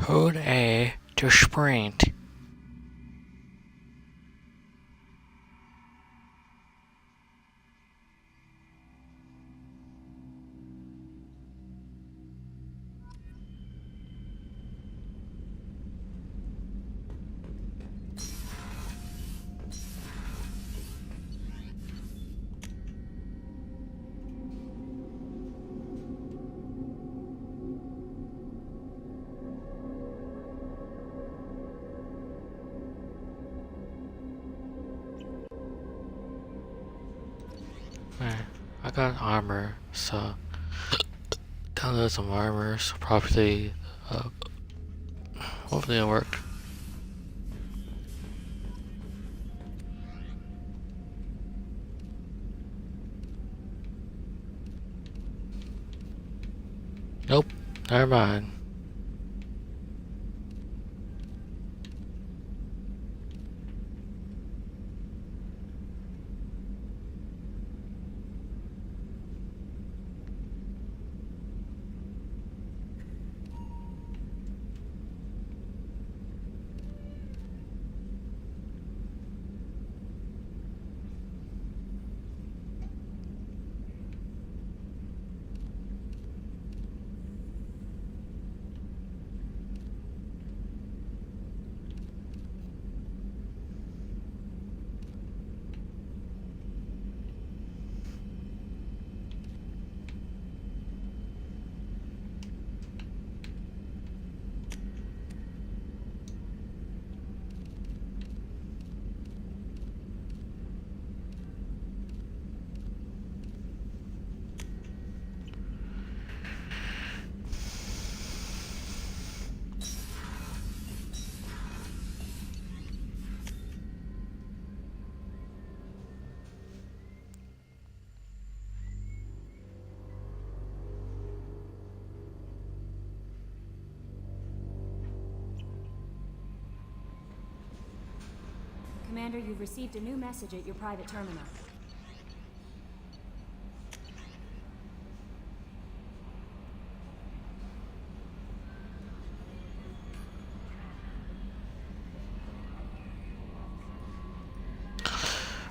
Hold A to sprint. I got armor, so download some armor, so probably, hopefully it'll work. Nope, never mind. Commander, you've received a new message at your private terminal.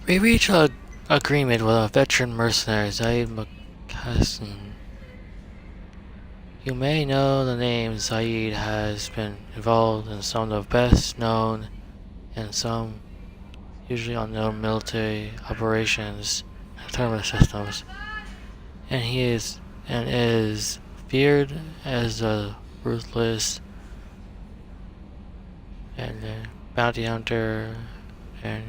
We reached an agreement with a veteran mercenary, Zaid McCassin. You may know the name. Zaid has been involved in some of the best known and some usually unknown military operations and terminal systems, and is feared as a ruthless and bounty hunter and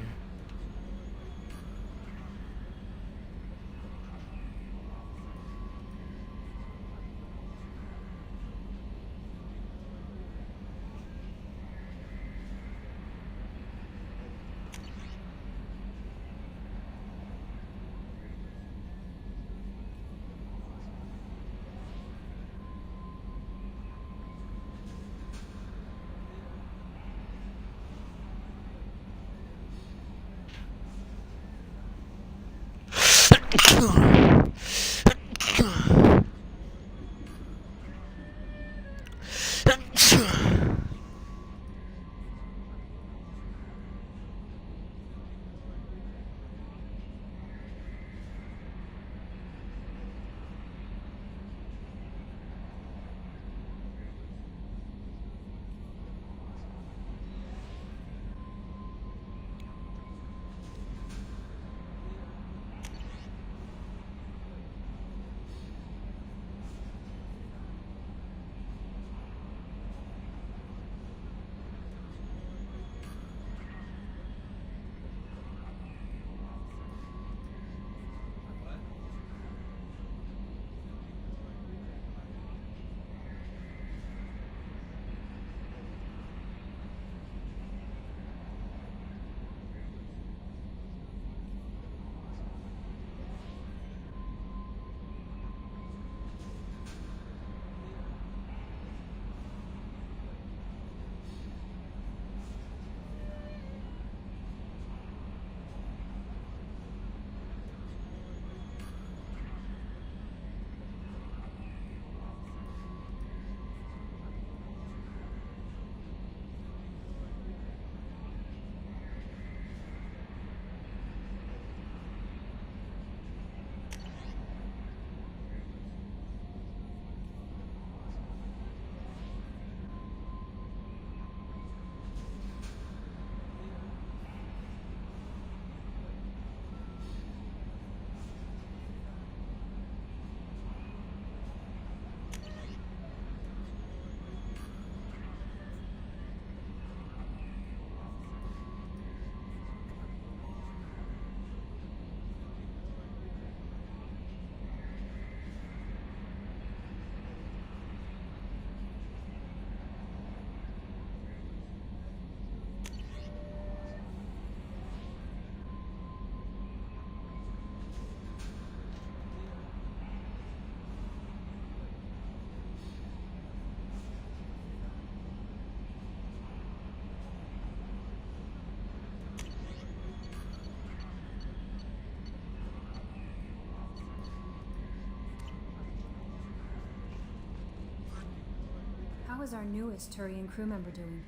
was our newest Turian crew member doing?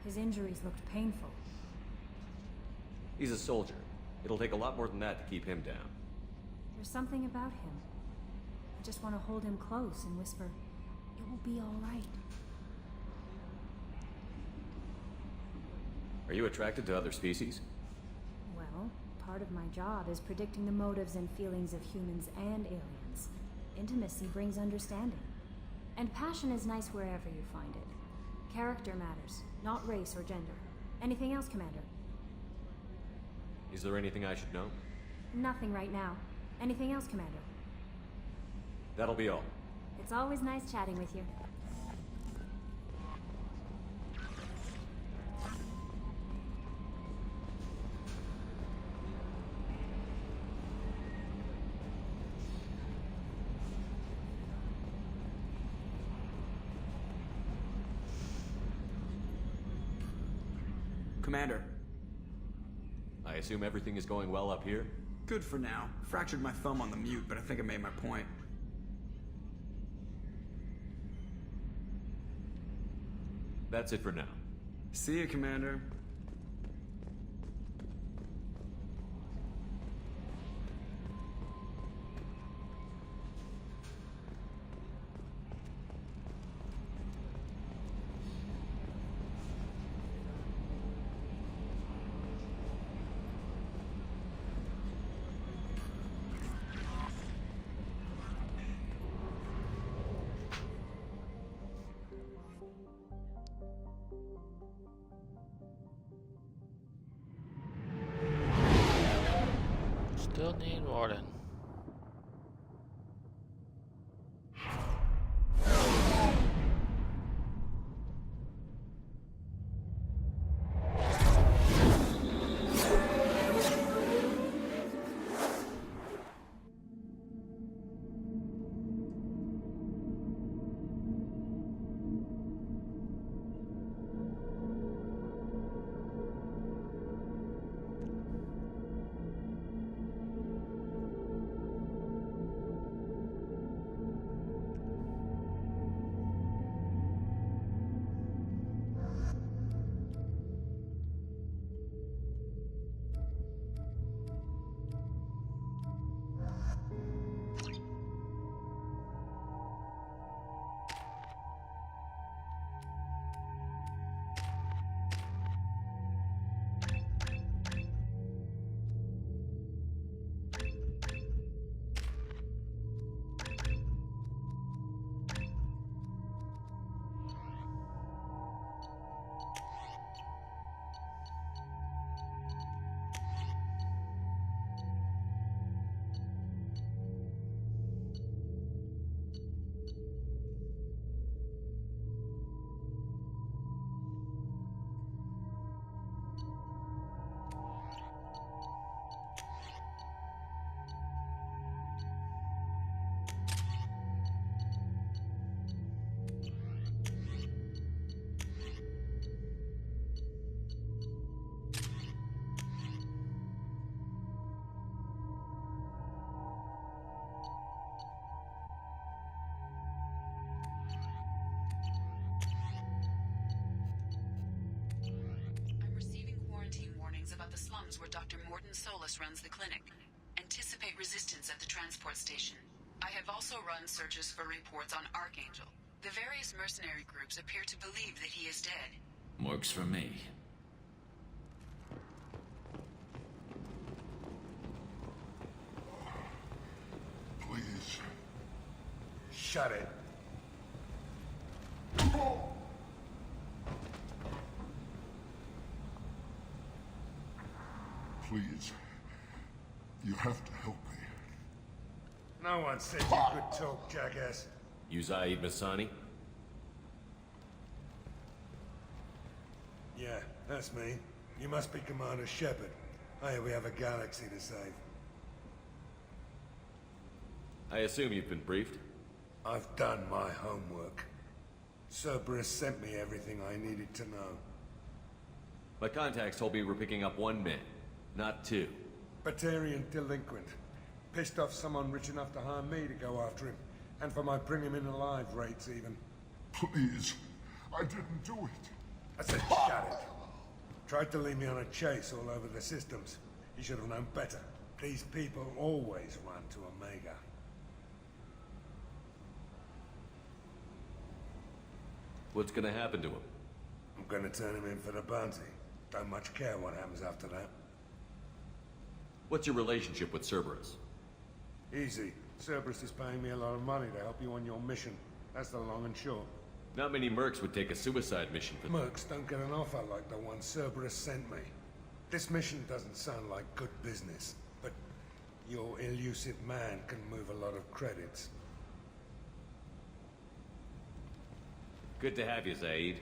His injuries looked painful. He's a soldier. It'll take a lot more than that to keep him down. There's something about him. I just want to hold him close and whisper, "It will be all right." Are you attracted to other species? Well, part of my job is predicting the motives and feelings of humans and aliens. Intimacy brings understanding. And passion is nice wherever you find it. Character matters, not race or gender. Anything else, Commander? Is there anything I should know? Nothing right now. Anything else, Commander? That'll be all. It's always nice chatting with you. Commander. I assume everything is going well up here? Good for now. Fractured my thumb on the mute, but I think I made my point. That's it for now. See you, Commander. Still need Warden. About the slums where Dr. Morton Solus runs the clinic. Anticipate resistance at the transport station. I have also run searches for reports on Archangel. The various mercenary groups appear to believe that he is dead. Works for me. Please. Shut it. Please. You have to help me. No one said you could talk, jackass. You Zaid Masani? Yeah, that's me. You must be Commander Shepard. Hey, we have a galaxy to save. I assume you've been briefed? I've done my homework. Cerberus sent me everything I needed to know. My contacts told me we're picking up one man, not two. Batarian delinquent. Pissed off someone rich enough to hire me to go after him. And for my bring him in alive rates, even. Please. I didn't do it. I said shut it. Tried to lead me on a chase all over the systems. You should have known better. These people always run to Omega. What's gonna happen to him? I'm gonna turn him in for the bounty. Don't much care what happens after that. What's your relationship with Cerberus? Easy. Cerberus is paying me a lot of money to help you on your mission. That's the long and short. Not many mercs would take a suicide mission for... Mercs don't get an offer like the one Cerberus sent me. This mission doesn't sound like good business, but your elusive man can move a lot of credits. Good to have you, Zaid.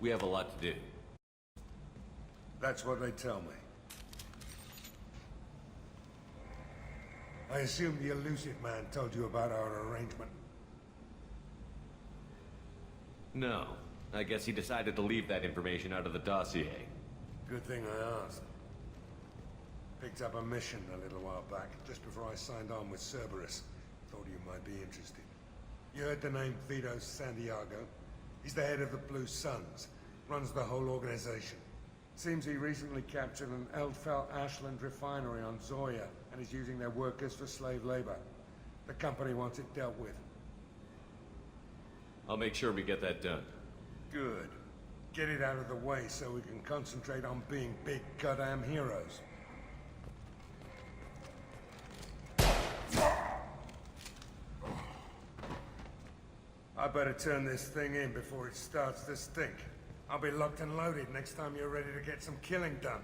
We have a lot to do. That's what they tell me. I assume the elusive man told you about our arrangement. No. I guess he decided to leave that information out of the dossier. Good thing I asked. Picked up a mission a little while back, just before I signed on with Cerberus. Thought you might be interested. You heard the name Vito Santiago? He's the head of the Blue Suns. Runs the whole organization. Seems he recently captured an Eldfell Ashland refinery on Zoya and is using their workers for slave labor. The company wants it dealt with. I'll make sure we get that done. Good. Get it out of the way so we can concentrate on being big goddamn heroes. I better turn this thing in before it starts to stink. I'll be locked and loaded next time you're ready to get some killing done.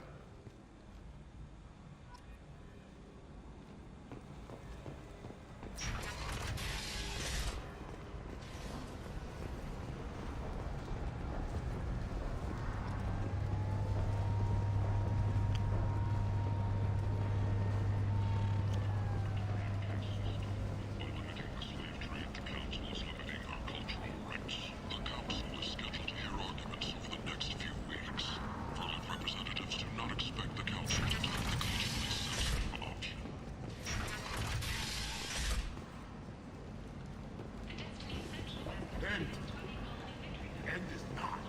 End is not.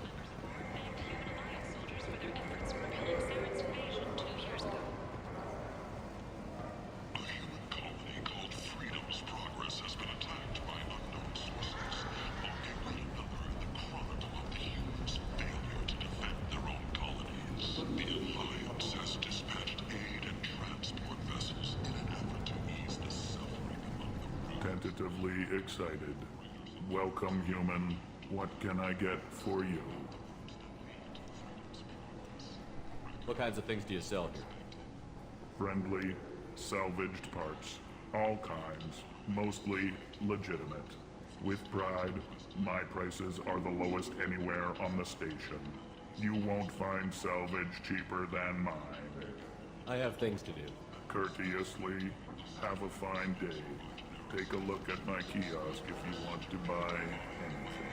A human colony called Freedom's Progress has been attacked by unknown sources, marking one another in the chronicle of the humans' failure to defend their own colonies. The Alliance has dispatched aid and transport vessels in an effort to ease the suffering among the brutes. Tentatively excited. Welcome, human. What can I get for you? What kinds of things do you sell here? Friendly, salvaged parts. All kinds. Mostly legitimate. With pride, my prices are the lowest anywhere on the station. You won't find salvage cheaper than mine. I have things to do. Courteously, have a fine day. Take a look at my kiosk if you want to buy anything.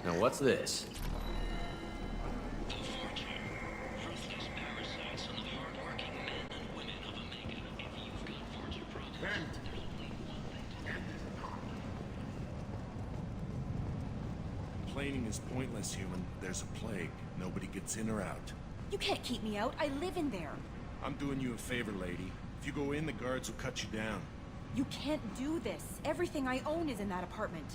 Now what's this? Complaining is pointless, human. There's a plague. Nobody gets in or out. You can't keep me out. I live in there. I'm doing you a favor, lady. If you go in, the guards will cut you down. You can't do this. Everything I own is in that apartment.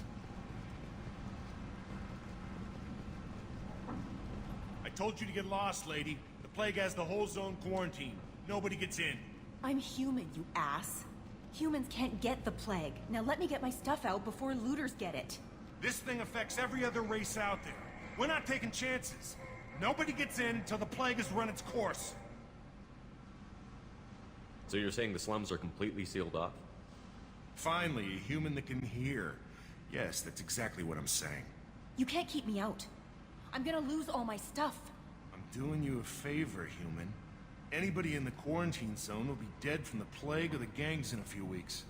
I told you to get lost, lady. The plague has the whole zone quarantined. Nobody gets in. I'm human, you ass. Humans can't get the plague. Now let me get my stuff out before looters get it. This thing affects every other race out there. We're not taking chances. Nobody gets in until the plague has run its course. So you're saying the slums are completely sealed off? Finally, a human that can hear. Yes, that's exactly what I'm saying. You can't keep me out. I'm gonna lose all my stuff. I'm doing you a favor, human. Anybody in the quarantine zone will be dead from the plague or the gangs in a few weeks.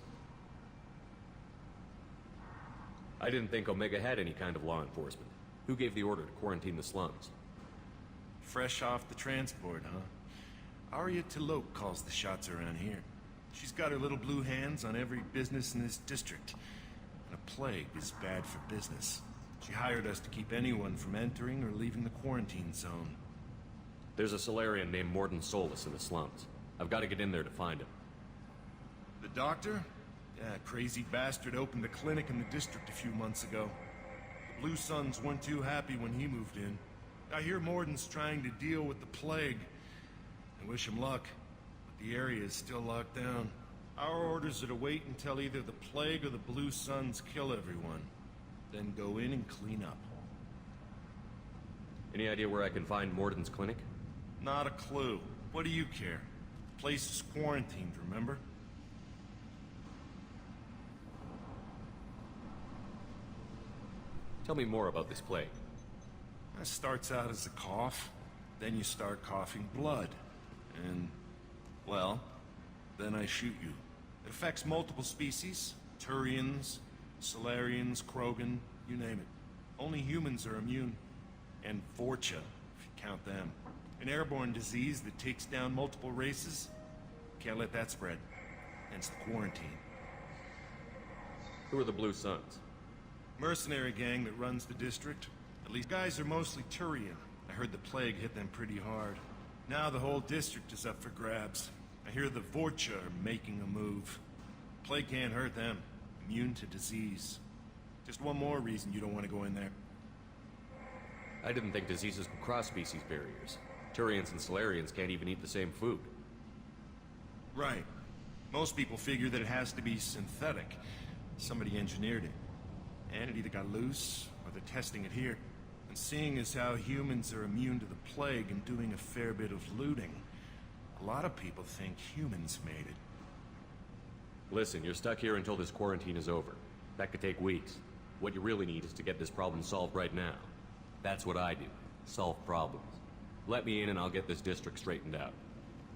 I didn't think Omega had any kind of law enforcement. Who gave the order to quarantine the slums? Fresh off the transport, huh? Arya Tilok calls the shots around here. She's got her little blue hands on every business in this district. And a plague is bad for business. She hired us to keep anyone from entering or leaving the quarantine zone. There's a Solarian named Morden Solus in the slums. I've got to get in there to find him. The doctor? Yeah, crazy bastard opened a clinic in the district a few months ago. The Blue Suns weren't too happy when he moved in. I hear Morden's trying to deal with the plague. I wish him luck, but the area is still locked down. Our orders are to wait until either the plague or the Blue Suns kill everyone. Then go in and clean up. Any idea where I can find Morden's clinic? Not a clue. What do you care? The place is quarantined, remember? Tell me more about this plague. It starts out as a cough, then you start coughing blood. And, well, then I shoot you. It affects multiple species. Turians, Solarians, Krogan, you name it. Only humans are immune. And Vorcha, if you count them. An airborne disease that takes down multiple races. Can't let that spread. Hence the quarantine. Who are the Blue Suns? Mercenary gang that runs the district. At least guys are mostly Turian. I heard the plague hit them pretty hard. Now the whole district is up for grabs. I hear the Vorcha are making a move. Plague can't hurt them. Immune to disease. Just one more reason you don't want to go in there. I didn't think diseases could cross species barriers. Turians and Solarians can't even eat the same food. Right. Most people figure that it has to be synthetic. Somebody engineered it. And it either got loose, or they're testing it here. And seeing as how humans are immune to the plague and doing a fair bit of looting, a lot of people think humans made it. Listen, you're stuck here until this quarantine is over. That could take weeks. What you really need is to get this problem solved right now. That's what I do. Solve problems. Let me in and I'll get this district straightened out.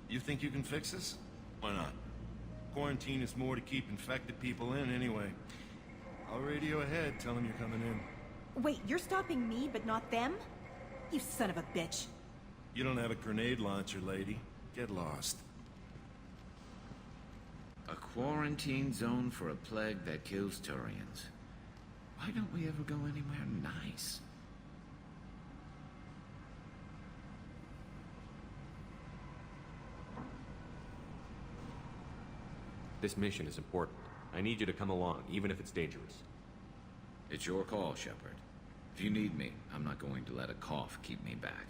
You think you can fix this? Why not? Quarantine is more to keep infected people in anyway. I'll radio ahead, tell them you're coming in. Wait, you're stopping me, but not them? You son of a bitch. You don't have a grenade launcher, lady. Get lost. A quarantine zone for a plague that kills Turians. Why don't we ever go anywhere nice? This mission is important. I need you to come along, even if it's dangerous. It's your call, Shepard. If you need me, I'm not going to let a cough keep me back.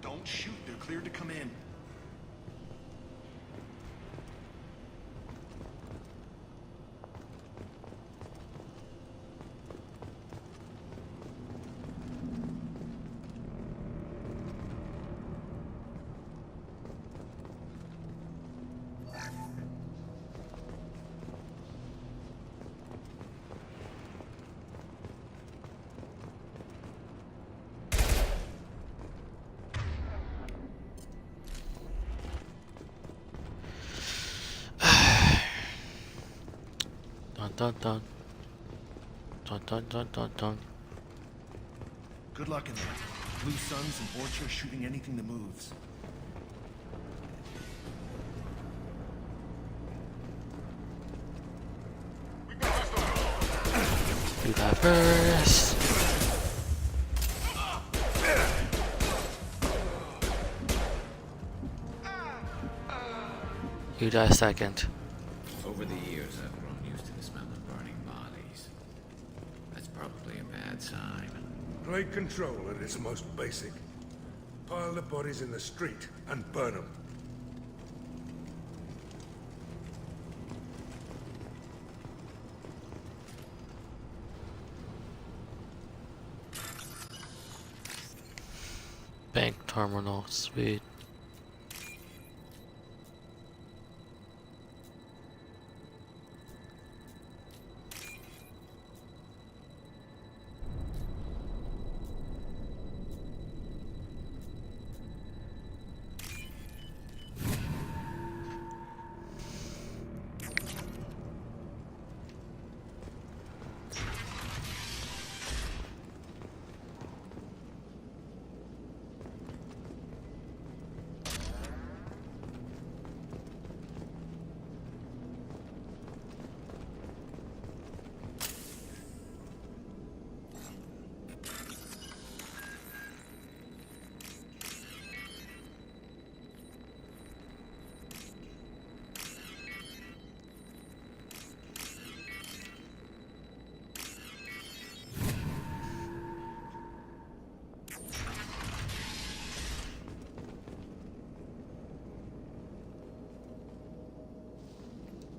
Don't shoot, they're cleared to come in. Dun dun dun. Dun dun dun dun dun. Good luck in there. Blue Suns and Orchard shooting anything that moves. Do that first. You die second. Over the years, I've grown used to the smell of burning bodies. That's probably a bad sign. Plague control at its most basic. Pile the bodies in the street and burn them. Bank terminal, sweet.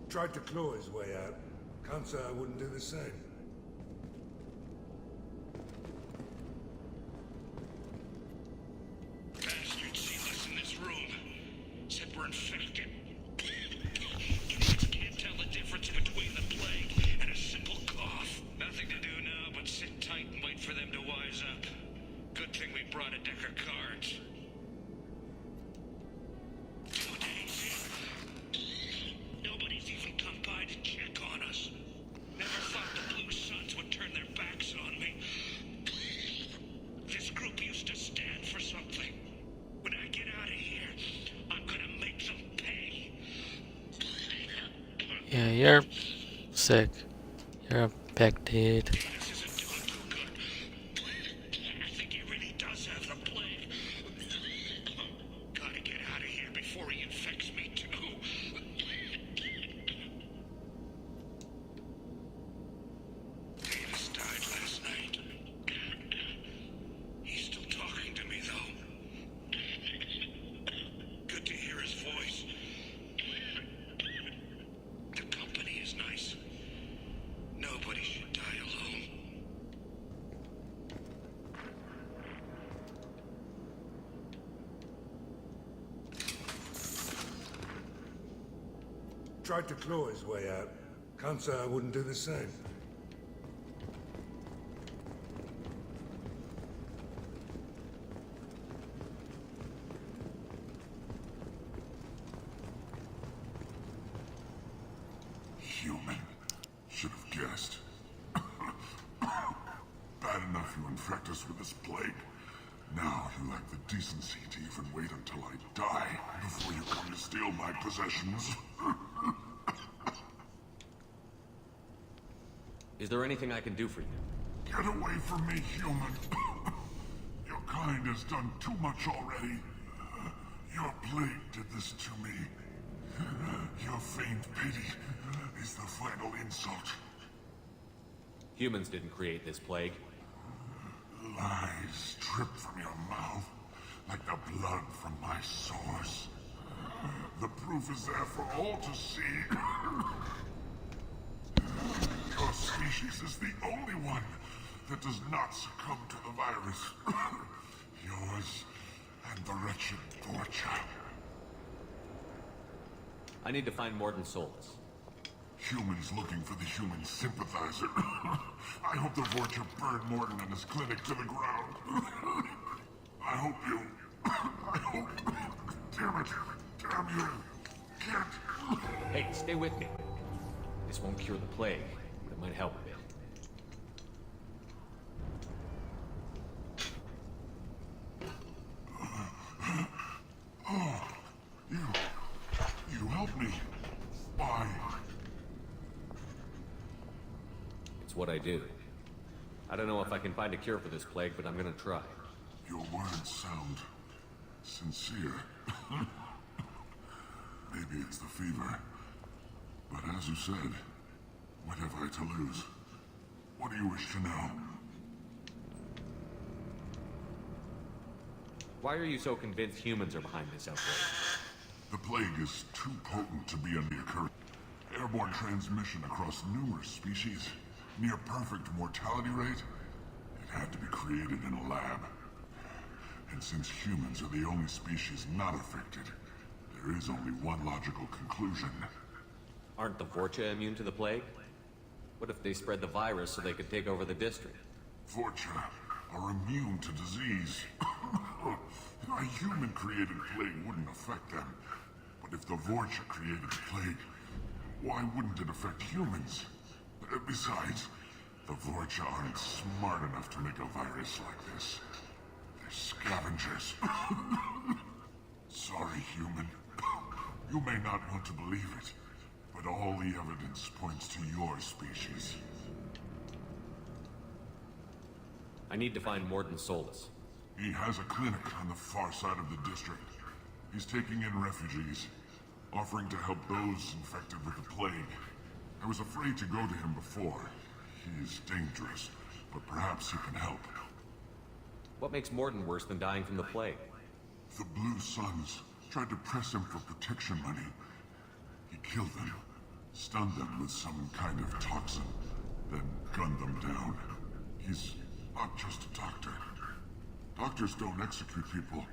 Tried to claw his way out. Can't say I wouldn't do the same. Bastards see us in this room. Said we're infected. Idiots can't tell the difference between the plague and a simple cough. Nothing to do now but sit tight and wait for them to wise up. Good thing we brought a deck of cards. 2 days in. Nobody's even come by to check on us. Never thought the Blue Suns would turn their backs on me. This group used to stand for something. When I get out of here, I'm gonna make them pay. Yeah, you're sick. You're infected. This isn't doing too good. I think he really does have the plague. Gotta get out of here before he infects me too. Davis died last night. He's still talking to me, though. Good to hear his voice. The company is nice. Nobody should die alone. Tried to claw his way out. Can't say I wouldn't do the same. Human. Should have guessed. Bad enough you infect us with this plague. Now you lack the decency to even wait until I die before you come to steal my possessions. Is there anything I can do for you? Get away from me, human. Your kind has done too much already. Your plague did this to me. Your feigned pity is the final insult. Humans didn't create this plague. Lies drip from your mouth like the blood from my sores. The proof is there for all to see. Your species is the only one that does not succumb to the virus. Yours and the wretched Vorcha. I need to find Morton Solus. Humans looking for the human sympathizer. I hope the Vorcha burned Morton and his clinic to the ground. I hope you... I hope... Damn it. Damn you. Can't... Hey, stay with me. This won't cure the plague, but it might help a bit. You helped me. Why? It's what I do. I don't know if I can find a cure for this plague, but I'm gonna try. Your words sound sincere. Maybe it's the fever. But as you said, what have I to lose? What do you wish to know? Why are you so convinced humans are behind this outbreak? The plague is too potent to be a occurrence. Airborne transmission across numerous species, near perfect mortality rate. It had to be created in a lab. And since humans are the only species not affected, there is only one logical conclusion. Aren't the Vorcha immune to the plague? What if they spread the virus so they could take over the district? Vorcha are immune to disease. A human-created plague wouldn't affect them. But if the Vorcha created the plague, why wouldn't it affect humans? Besides, the Vorcha aren't smart enough to make a virus like this. They're scavengers. Sorry, human. You may not want to believe it, but all the evidence points to your species. I need to find Morton Solus. He has a clinic on the far side of the district. He's taking in refugees, offering to help those infected with the plague. I was afraid to go to him before. He is dangerous, but perhaps he can help. What makes Morton worse than dying from the plague? The Blue Suns tried to press him for protection money. He killed them, stunned them with some kind of toxin, then gunned them down. He's not just a doctor. Doctors don't execute people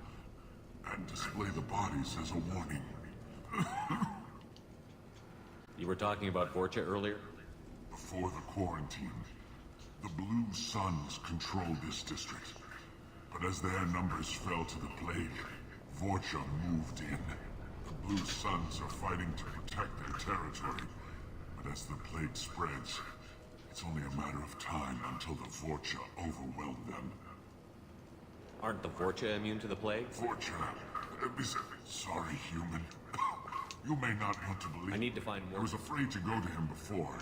and display the bodies as a warning. You were talking about Vorcha earlier? Before the quarantine, the Blue Suns controlled this district. But as their numbers fell to the plague, Vorcha moved in. The Blue Suns are fighting to protect their territory. But as the plague spreads, it's only a matter of time until the Vorcha overwhelm them. Aren't the Vorcha immune to the plague? Vorcha? Sorry, human. You may not want to believe. I need to find Morton. I was afraid to go to him before.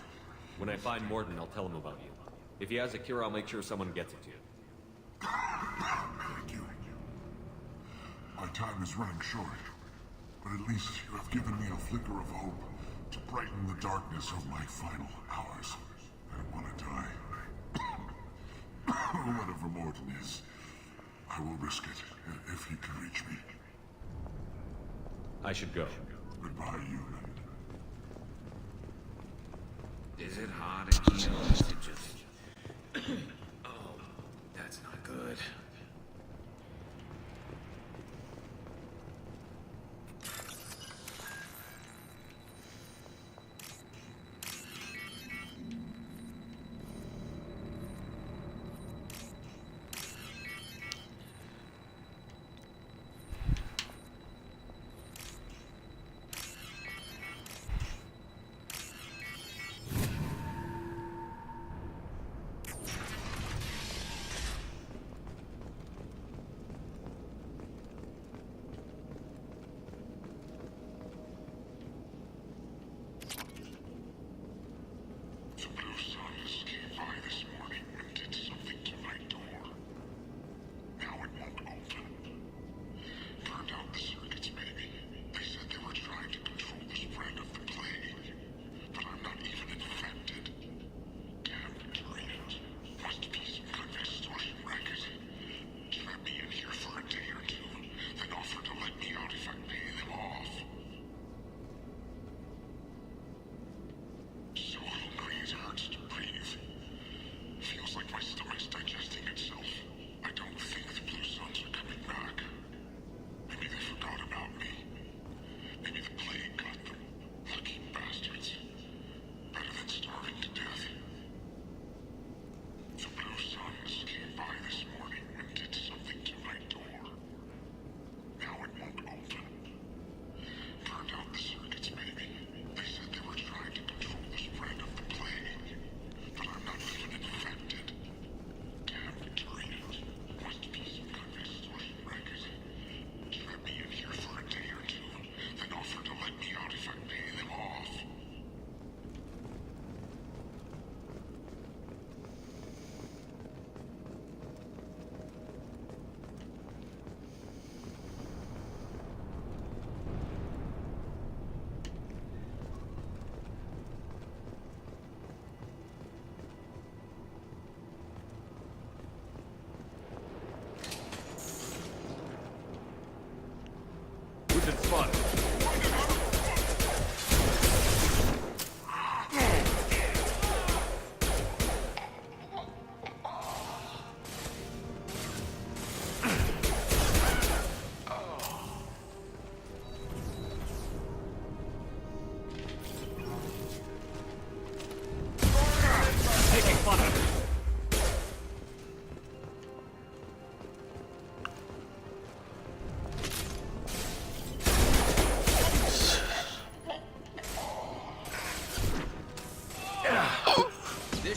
When I find Morton, I'll tell him about you. If he has a cure, I'll make sure someone gets it to you. Thank you. My time is running short, but at least you have given me a flicker of hope to brighten the darkness of my final hours. I don't want to die. Whatever Morton is, I will risk it if he can reach me. I should go. Goodbye, human. Is it hard to heal? Is it just... Oh, that's not good.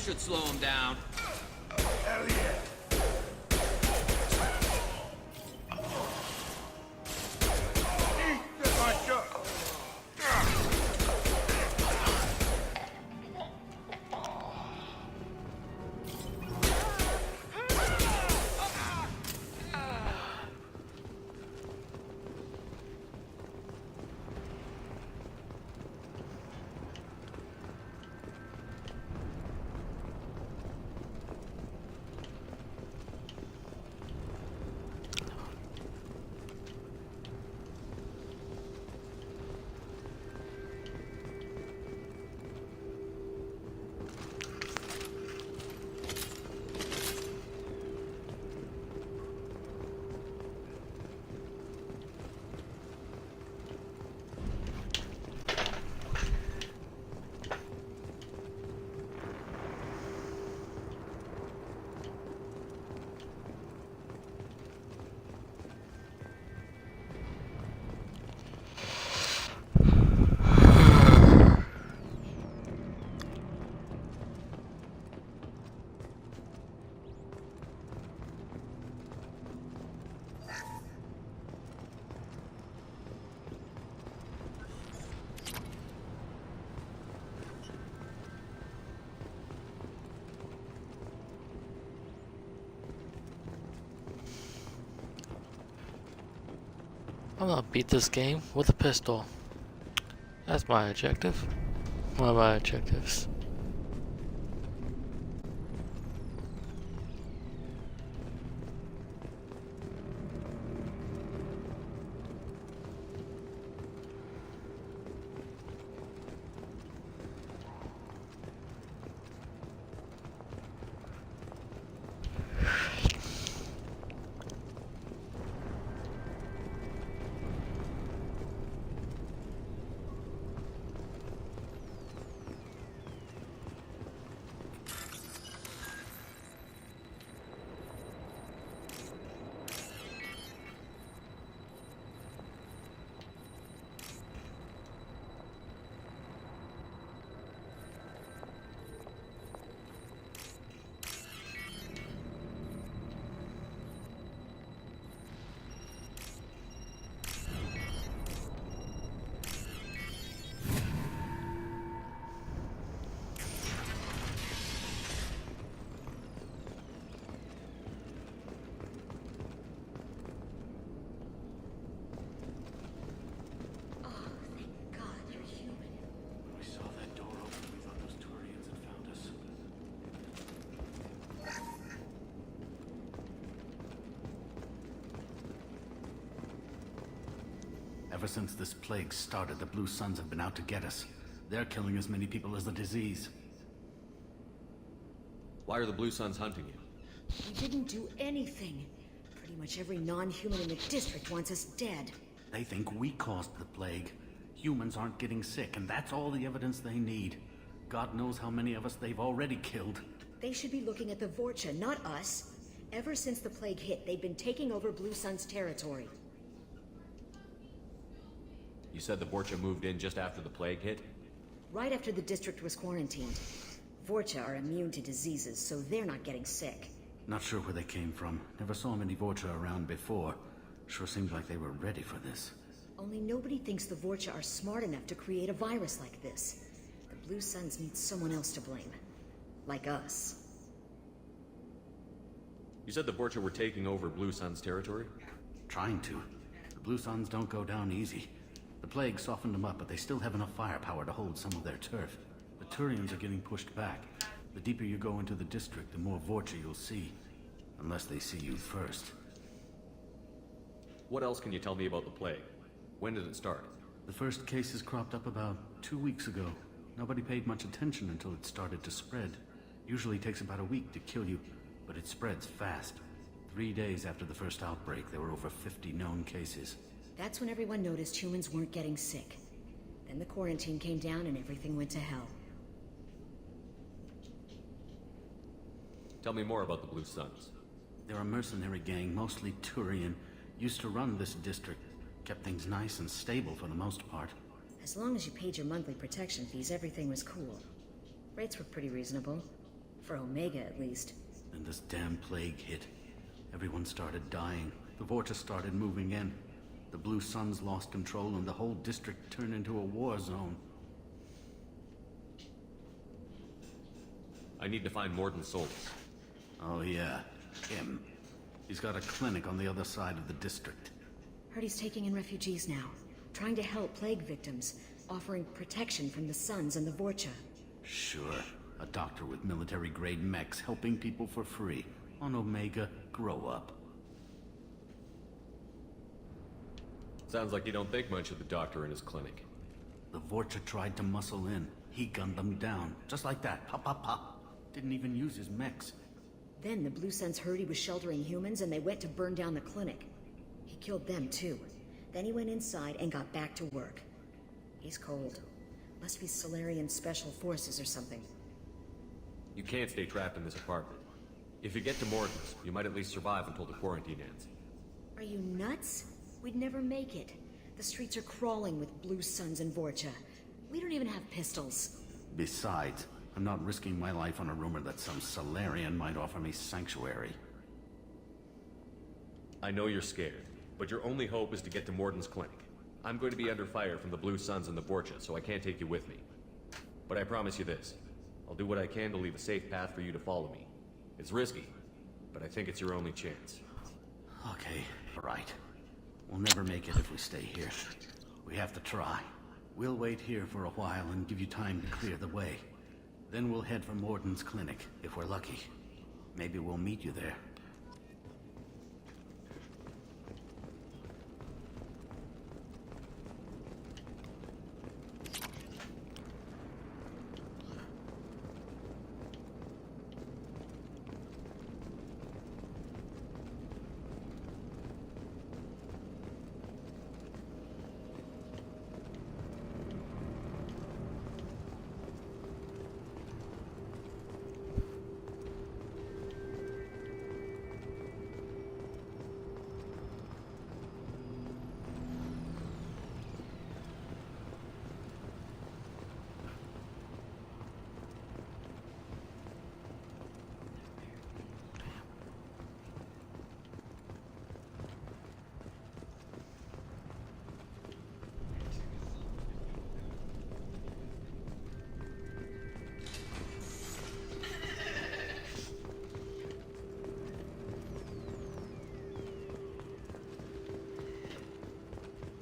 should slow him down. Hell yeah! Eat my shot! I'm gonna beat this game with a pistol. That's my objective. One of my objectives. Ever since this plague started, the Blue Suns have been out to get us. They're killing as many people as the disease. Why are the Blue Suns hunting you? We didn't do anything. Pretty much every non-human in the district wants us dead. They think we caused the plague. Humans aren't getting sick, and that's all the evidence they need. God knows how many of us they've already killed. They should be looking at the Vorcha, not us. Ever since the plague hit, they've been taking over Blue Sun's territory. You said the Borcha moved in just after the plague hit? Right after the district was quarantined. Vorcha are immune to diseases, so they're not getting sick. Not sure where they came from. Never saw many Vorcha around before. Sure seemed like they were ready for this. Only nobody thinks the Vorcha are smart enough to create a virus like this. The Blue Suns need someone else to blame. Like us. You said the Borcha were taking over Blue Sun's territory? Trying to. The Blue Suns don't go down easy. The plague softened them up, but they still have enough firepower to hold some of their turf. The Turians are getting pushed back. The deeper you go into the district, the more Vorcha you'll see. Unless they see you first. What else can you tell me about the plague? When did it start? The first cases cropped up about 2 weeks ago. Nobody paid much attention until it started to spread. Usually takes about a week to kill you, but it spreads fast. 3 days after the first outbreak, there were over 50 known cases. That's when everyone noticed humans weren't getting sick. Then the quarantine came down and everything went to hell. Tell me more about the Blue Suns. They're a mercenary gang, mostly Turian. Used to run this district. Kept things nice and stable for the most part. As long as you paid your monthly protection fees, everything was cool. Rates were pretty reasonable. For Omega, at least. Then this damn plague hit. Everyone started dying. The Vorta started moving in. The Blue Suns lost control and the whole district turned into a war zone. I need to find Morden Solus. Oh yeah, him. He's got a clinic on the other side of the district. Heard he's taking in refugees now. Trying to help plague victims. Offering protection from the Suns and the Vorcha. Sure. A doctor with military-grade mechs helping people for free. On Omega, grow up. Sounds like you don't think much of the doctor in his clinic. The Vorcha tried to muscle in. He gunned them down. Just like that. Pop, pop, pop. Didn't even use his mechs. Then the Blue Suns heard he was sheltering humans and they went to burn down the clinic. He killed them too. Then he went inside and got back to work. He's cold. Must be Solarian Special Forces or something. You can't stay trapped in this apartment. If you get to Morden's, you might at least survive until the quarantine ends. Are you nuts? We'd never make it. The streets are crawling with Blue Suns and Vorcha. We don't even have pistols. Besides, I'm not risking my life on a rumor that some Solarian might offer me sanctuary. I know you're scared, but your only hope is to get to Morden's clinic. I'm going to be under fire from the Blue Suns and the Vorcha, so I can't take you with me. But I promise you this. I'll do what I can to leave a safe path for you to follow me. It's risky, but I think it's your only chance. Okay, all right. We'll never make it if we stay here. We have to try. We'll wait here for a while and give you time to clear the way. Then we'll head for Morden's clinic, if we're lucky. Maybe we'll meet you there.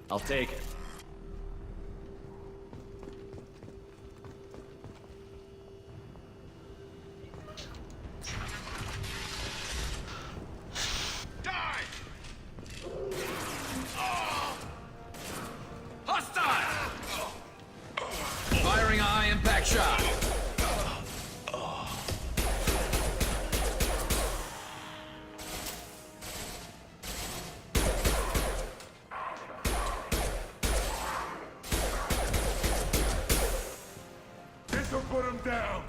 I'll take it. Die! Hostile! Firing a high impact shot. This'll put him down.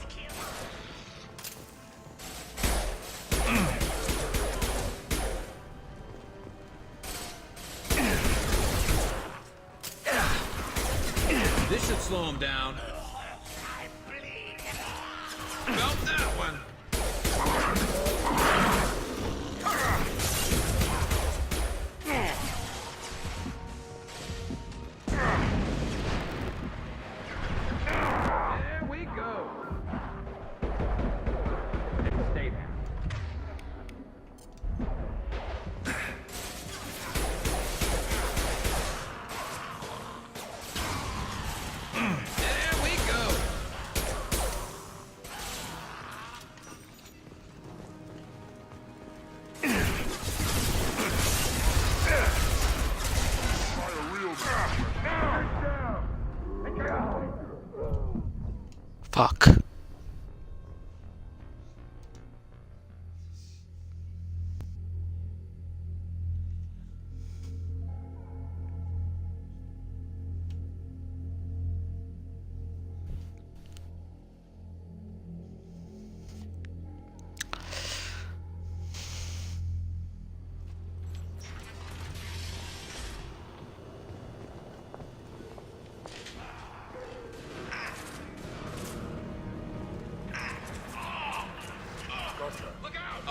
This should slow him down. Felt that one. There we go. Stay there. There we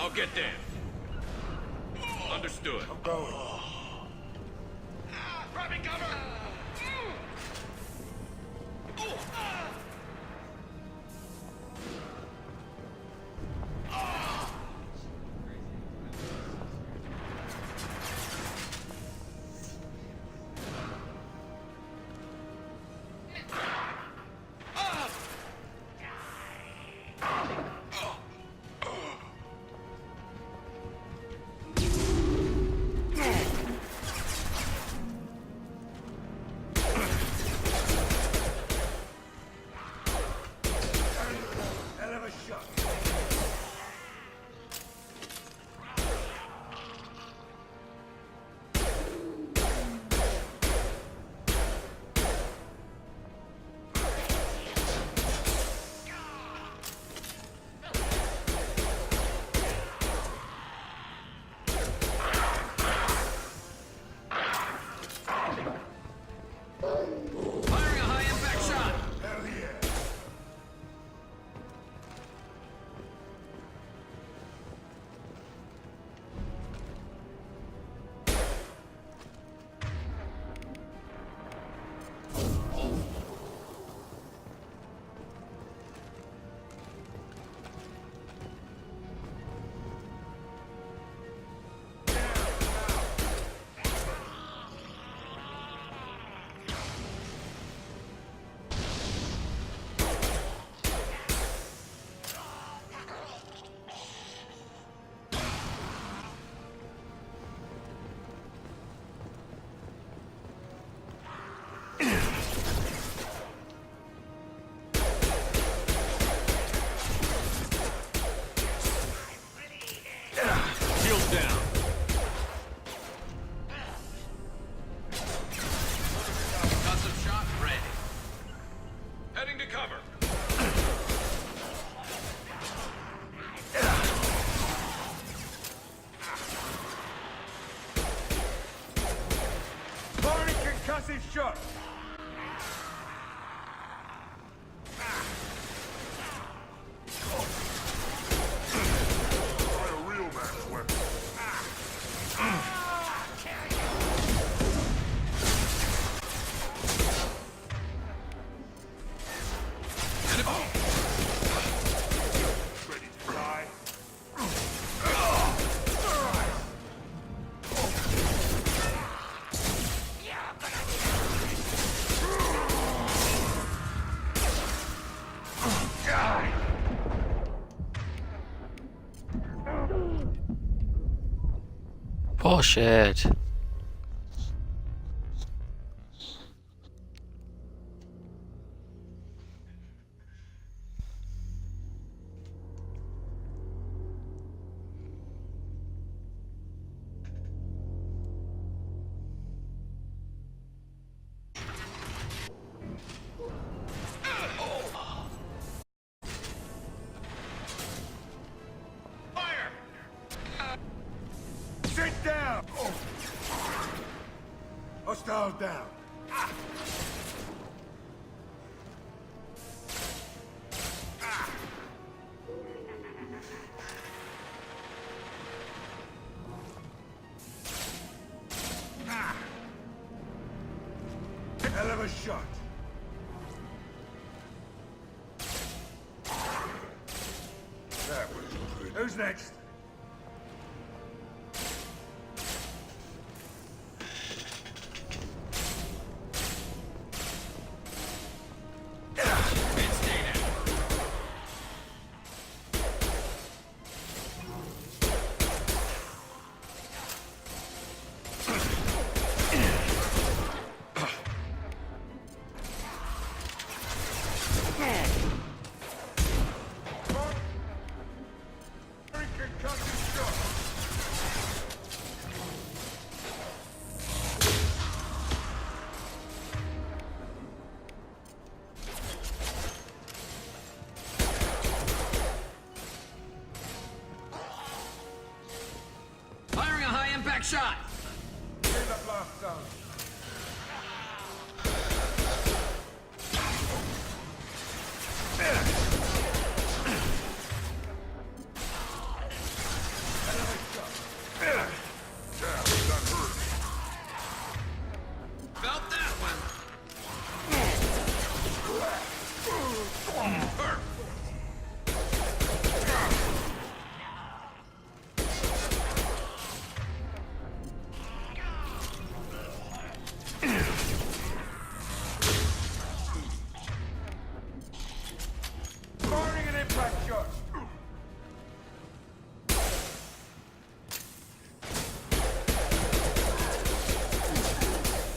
I'll get there. Understood. I'm going. Grabbing cover! Hell of a shot. Firing a high-impact shot! Hell yeah. Shields down. Custom shot ready. Heading to cover. Barney concussive shot. Try a real man's weapon. Ready to die? Bullshit. Sit down. Hostile down. Hell of a shot. That was good. Who's next?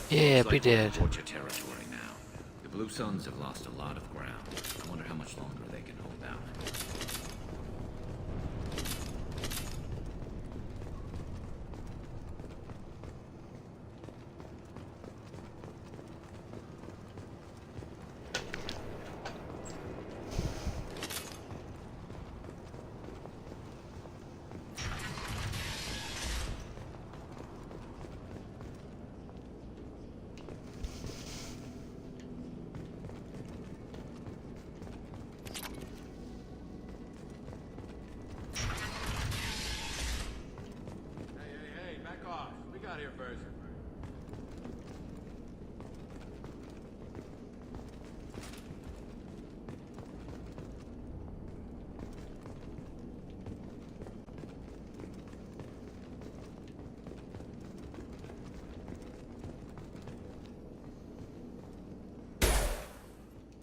Yeah, Looks we like we're in did. Vulture territory now. The Blue Suns have lost a lot of ground. I wonder how much longer they can hold out. Hey, back off. We got here first.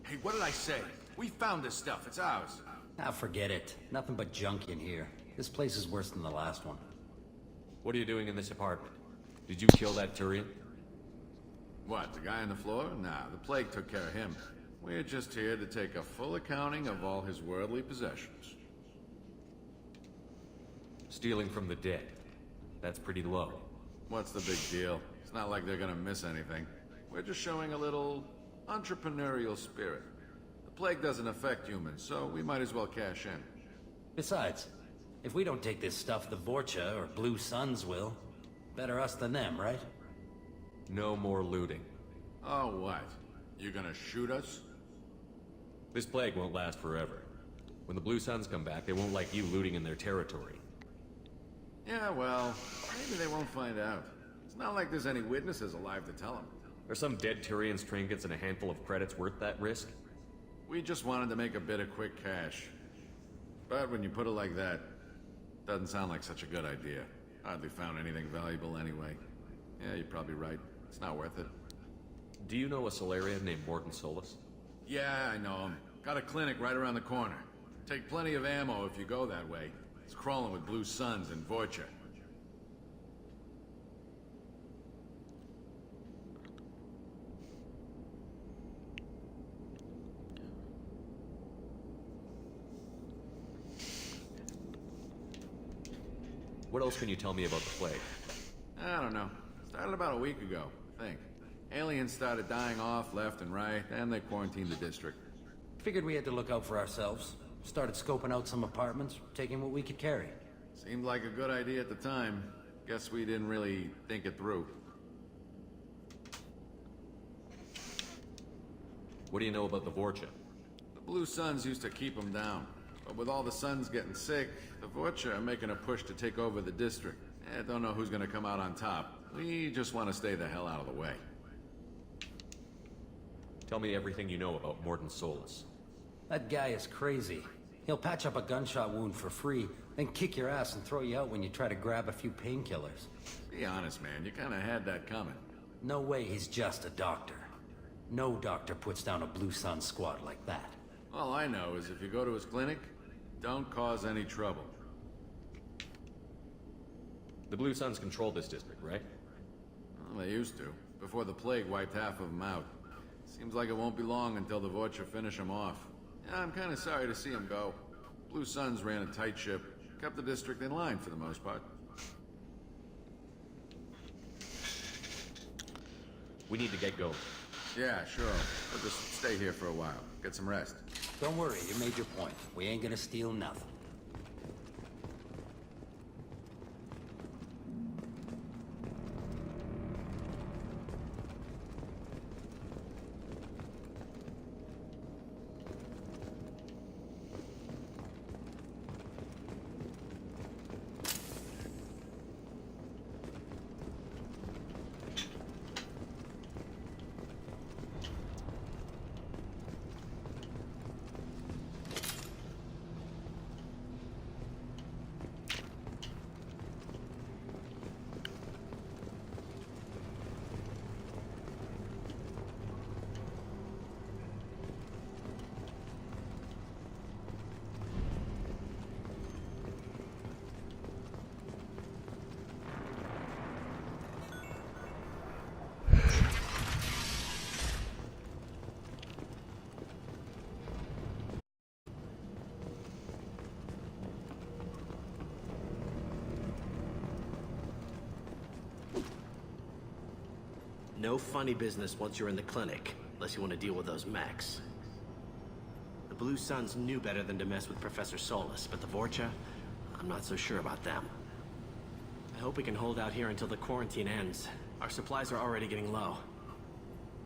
Hey, what did I say? We found this stuff. It's ours. Ah, forget it. Nothing but junk in here. This place is worse than the last one. What are you doing in this apartment? Did you kill that Turian? What, the guy on the floor? Nah, the plague took care of him. We're just here to take a full accounting of all his worldly possessions. Stealing from the dead. That's pretty low. What's the big deal? It's not like they're gonna miss anything. We're just showing a little entrepreneurial spirit. The plague doesn't affect humans, so we might as well cash in. Besides, if we don't take this stuff, the Vorcha or Blue Suns will. Better us than them, right? No more looting. Oh, what? You gonna shoot us? This plague won't last forever. When the Blue Suns come back, they won't like you looting in their territory. Yeah, well, maybe they won't find out. It's not like there's any witnesses alive to tell them. Are some dead Turians' trinkets and a handful of credits worth that risk? We just wanted to make a bit of quick cash. But when you put it like that, doesn't sound like such a good idea. Hardly found anything valuable anyway. Yeah, you're probably right. It's not worth it. Do you know a Solarian named Morton Solus? Yeah, I know him. Got a clinic right around the corner. Take plenty of ammo if you go that way. It's crawling with Blue Suns and Vorcha. What else can you tell me about the plague? I don't know. Started about a week ago, I think. Aliens started dying off left and right, and they quarantined the district. Figured we had to look out for ourselves. Started scoping out some apartments, taking what we could carry. Seemed like a good idea at the time. Guess we didn't really think it through. What do you know about the Vorcha? The Blue Suns used to keep them down. But with all the Suns getting sick, the Vorcha are making a push to take over the district. Don't know who's gonna come out on top. We just want to stay the hell out of the way. Tell me everything you know about Morton Solus. That guy is crazy. He'll patch up a gunshot wound for free, then kick your ass and throw you out when you try to grab a few painkillers. Be honest, man. You kinda had that coming. No way he's just a doctor. No doctor puts down a Blue Sun squad like that. All I know is if you go to his clinic, don't cause any trouble. The Blue Suns control this district, right? Well, they used to, before the plague wiped half of them out. Seems like it won't be long until the Vorcha finish them off. Yeah, I'm kinda sorry to see them go. Blue Suns ran a tight ship, kept the district in line for the most part. We need to get going. Yeah, sure. We'll just stay here for a while. Get some rest. Don't worry, you made your point. We ain't gonna steal nothing. No funny business once you're in the clinic, unless you want to deal with those mechs. The Blue Suns knew better than to mess with Professor Solus, but the Vorcha, I'm not so sure about them. I hope we can hold out here until the quarantine ends. Our supplies are already getting low.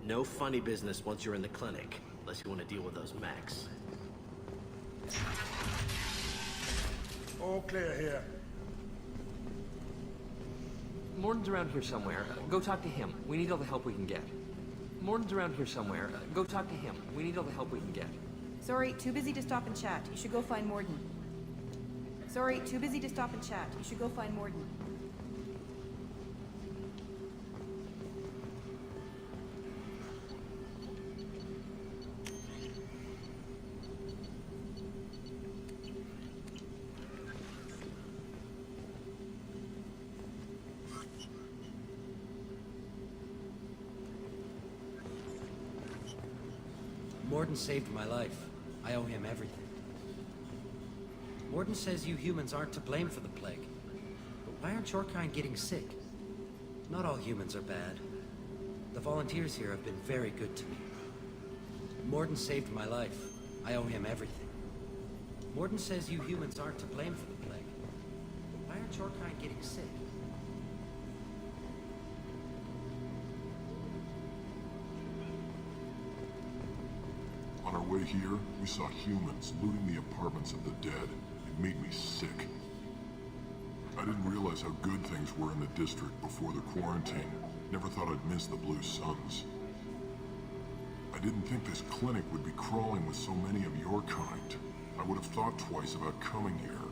No funny business once you're in the clinic, unless you want to deal with those mechs. All clear here. Morden's around here somewhere. Go talk to him. We need all the help we can get. Morden's around here somewhere. Go talk to him. We need all the help we can get. Sorry, too busy to stop and chat. You should go find Morden. Sorry, too busy to stop and chat. You should go find Morden. Morden saved my life. I owe him everything. Morden says you humans aren't to blame for the plague. But why aren't your kind getting sick? Not all humans are bad. The volunteers here have been very good to me. Morden saved my life. I owe him everything. Morden says you humans aren't to blame for the plague. But why aren't your kind getting sick? On our way here, we saw humans looting the apartments of the dead. It made me sick. I didn't realize how good things were in the district before the quarantine. Never thought I'd miss the Blue Suns. I didn't think this clinic would be crawling with so many of your kind. I would have thought twice about coming here.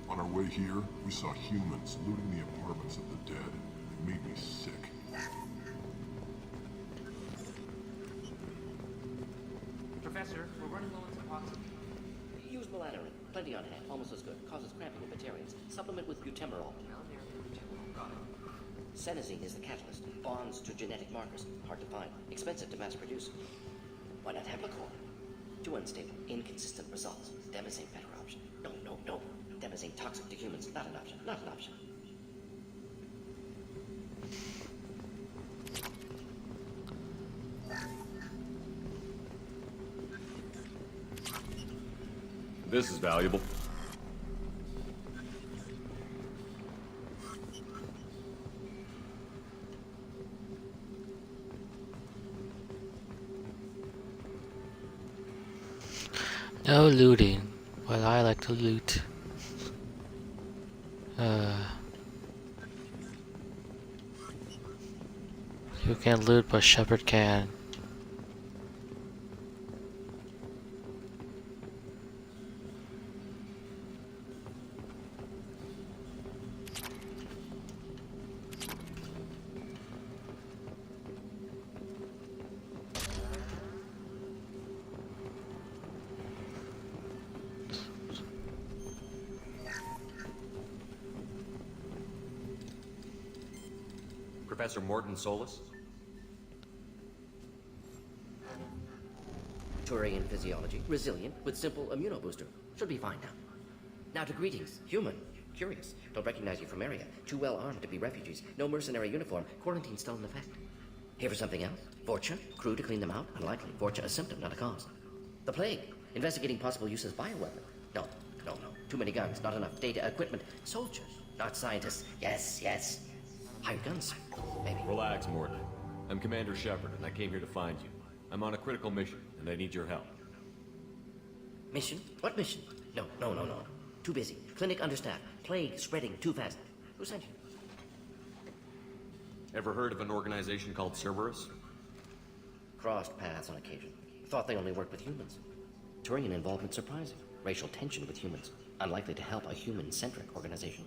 On our way here, we saw humans looting the apartments of the dead. It made me sick. Professor, we're running low on supplies. Use melatonin. Plenty on hand. Almost as good. Causes cramping in Batarians. Supplement with butemerol. Senesine is the catalyst. Bonds to genetic markers. Hard to find. Expensive to mass produce. Why not Heplicor? Too unstable. Inconsistent results. Demazine better option. No, no, no. Demazine toxic to humans. Not an option. Not an option. This is valuable. No looting, but I like to loot. You can loot, but Shepard can. Professor Morton Solus? Turian physiology. Resilient with simple immunobooster. Should be fine now. Now to greetings. Human. Curious. Don't recognize you from area. Too well armed to be refugees. No mercenary uniform. Quarantine still in effect. Here for something else? Vorcha? Crew to clean them out? Unlikely. Vorcha a symptom, not a cause. The plague. Investigating possible use as bioweapon. No, no, no. Too many guns. Not enough data, equipment. Soldiers. Not scientists. Yes, yes. Hired guns, maybe. Relax, Morton. I'm Commander Shepard, and I came here to find you. I'm on a critical mission, and I need your help. Mission? What mission? No, no, no, no. Too busy. Clinic understaffed. Plague spreading too fast. Who sent you? Ever heard of an organization called Cerberus? Crossed paths on occasion. Thought they only worked with humans. Turian involvement surprising. Racial tension with humans. Unlikely to help a human-centric organization.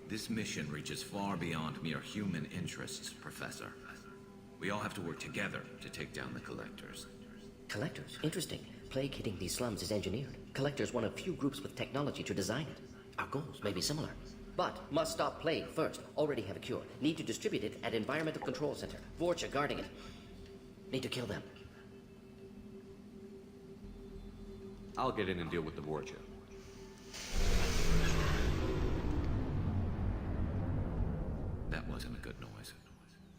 This mission reaches far beyond mere human interests, Professor. We all have to work together to take down the Collectors. Collectors? Interesting. Plague hitting these slums is engineered. Collectors one of few groups with technology to design it. Our goals may be similar. But must stop plague first. Already have a cure. Need to distribute it at Environmental Control Center. Vorcha guarding it. Need to kill them. I'll get in and deal with the Vorcha. That wasn't a good noise.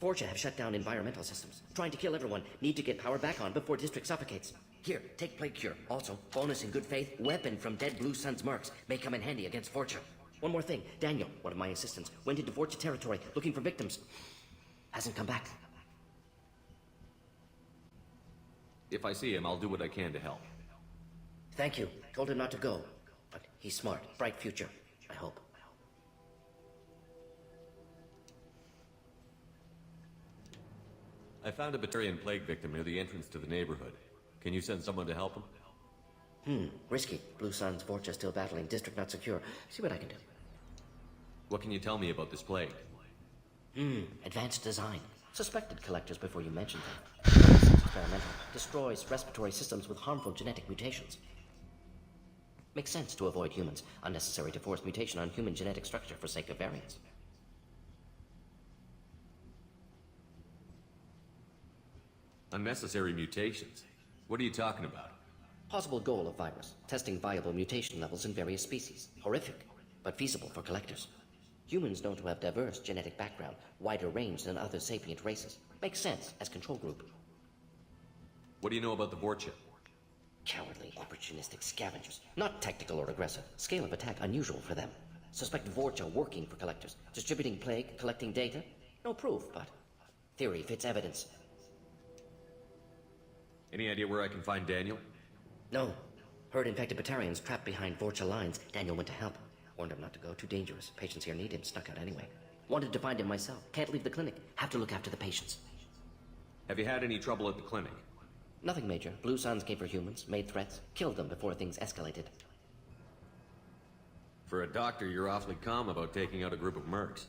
Vorcha have shut down environmental systems. Trying to kill everyone. Need to get power back on before district suffocates. Here, take Plague Cure. Also, bonus in good faith, weapon from dead Blue Sun's mercs. May come in handy against Vorcha. One more thing. Daniel, one of my assistants, went into Vorcha territory looking for victims. Hasn't come back. If I see him, I'll do what I can to help. Thank you. Told him not to go. But he's smart. Bright future. I hope. I found a Batarian plague victim near the entrance to the neighborhood. Can you send someone to help him? Risky. Blue Sun's Vorcha still battling. District not secure. See what I can do. What can you tell me about this plague? Advanced design. Suspected collectors before you mentioned them. Experimental. Destroys respiratory systems with harmful genetic mutations. Makes sense to avoid humans. Unnecessary to force mutation on human genetic structure for sake of variance. Unnecessary mutations? What are you talking about? Possible goal of virus. Testing viable mutation levels in various species. Horrific, but feasible for collectors. Humans known to have diverse genetic background, wider range than other sapient races. Makes sense as control group. What do you know about the Vorcha? Cowardly, opportunistic scavengers. Not tactical or aggressive. Scale of attack unusual for them. Suspect Vorcha working for collectors. Distributing plague, collecting data. No proof, but theory fits evidence. Any idea where I can find Daniel? No. Heard infected Batarians trapped behind Vorcha lines. Daniel went to help. Warned him not to go. Too dangerous. Patients here need him. Snuck out anyway. Wanted to find him myself. Can't leave the clinic. Have to look after the patients. Have you had any trouble at the clinic? Nothing major. Blue Suns came for humans, made threats, killed them before things escalated. For a doctor, you're awfully calm about taking out a group of mercs.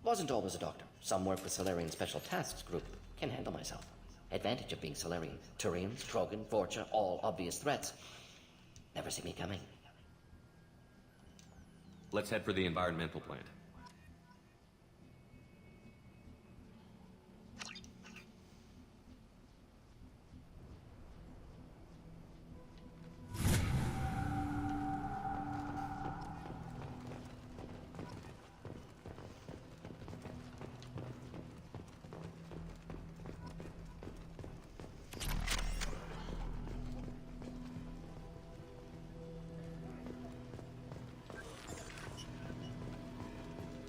Wasn't always a doctor. Some work with Solarian Special Tasks Group. Can handle myself. Advantage of being Solarian. Turians, Krogan, Vorcha, all obvious threats. Never see me coming. Let's head for the environmental plant.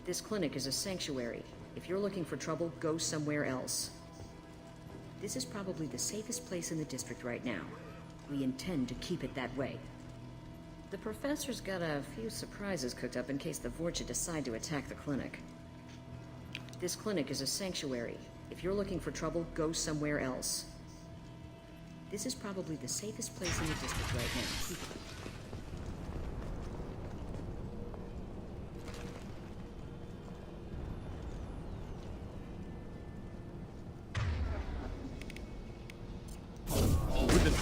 This clinic is a sanctuary. If you're looking for trouble, go somewhere else. This is probably the safest place in the district right now. We intend to keep it that way. The professor's got a few surprises cooked up in case the Vorcha decide to attack the clinic. This clinic is a sanctuary. If you're looking for trouble, go somewhere else. This is probably the safest place in the district right now. Keep it.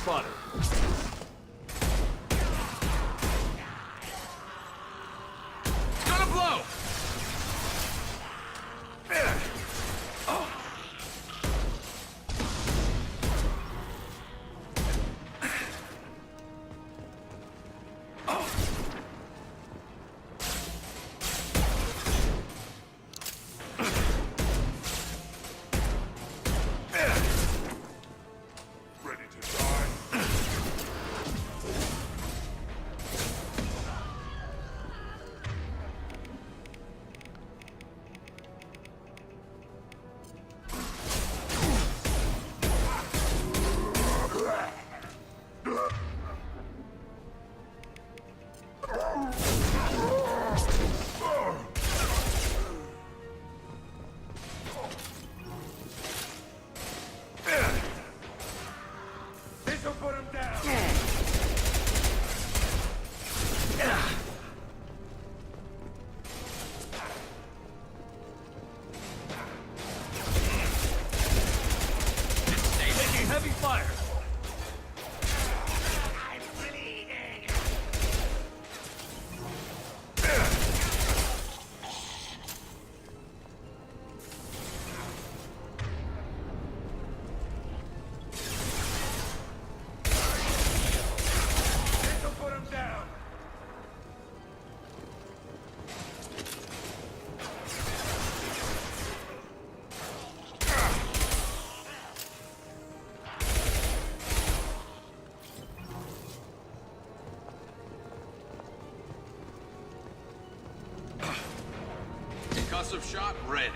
Spotted. Gonna blow! Ready to die? Concussive shot ready.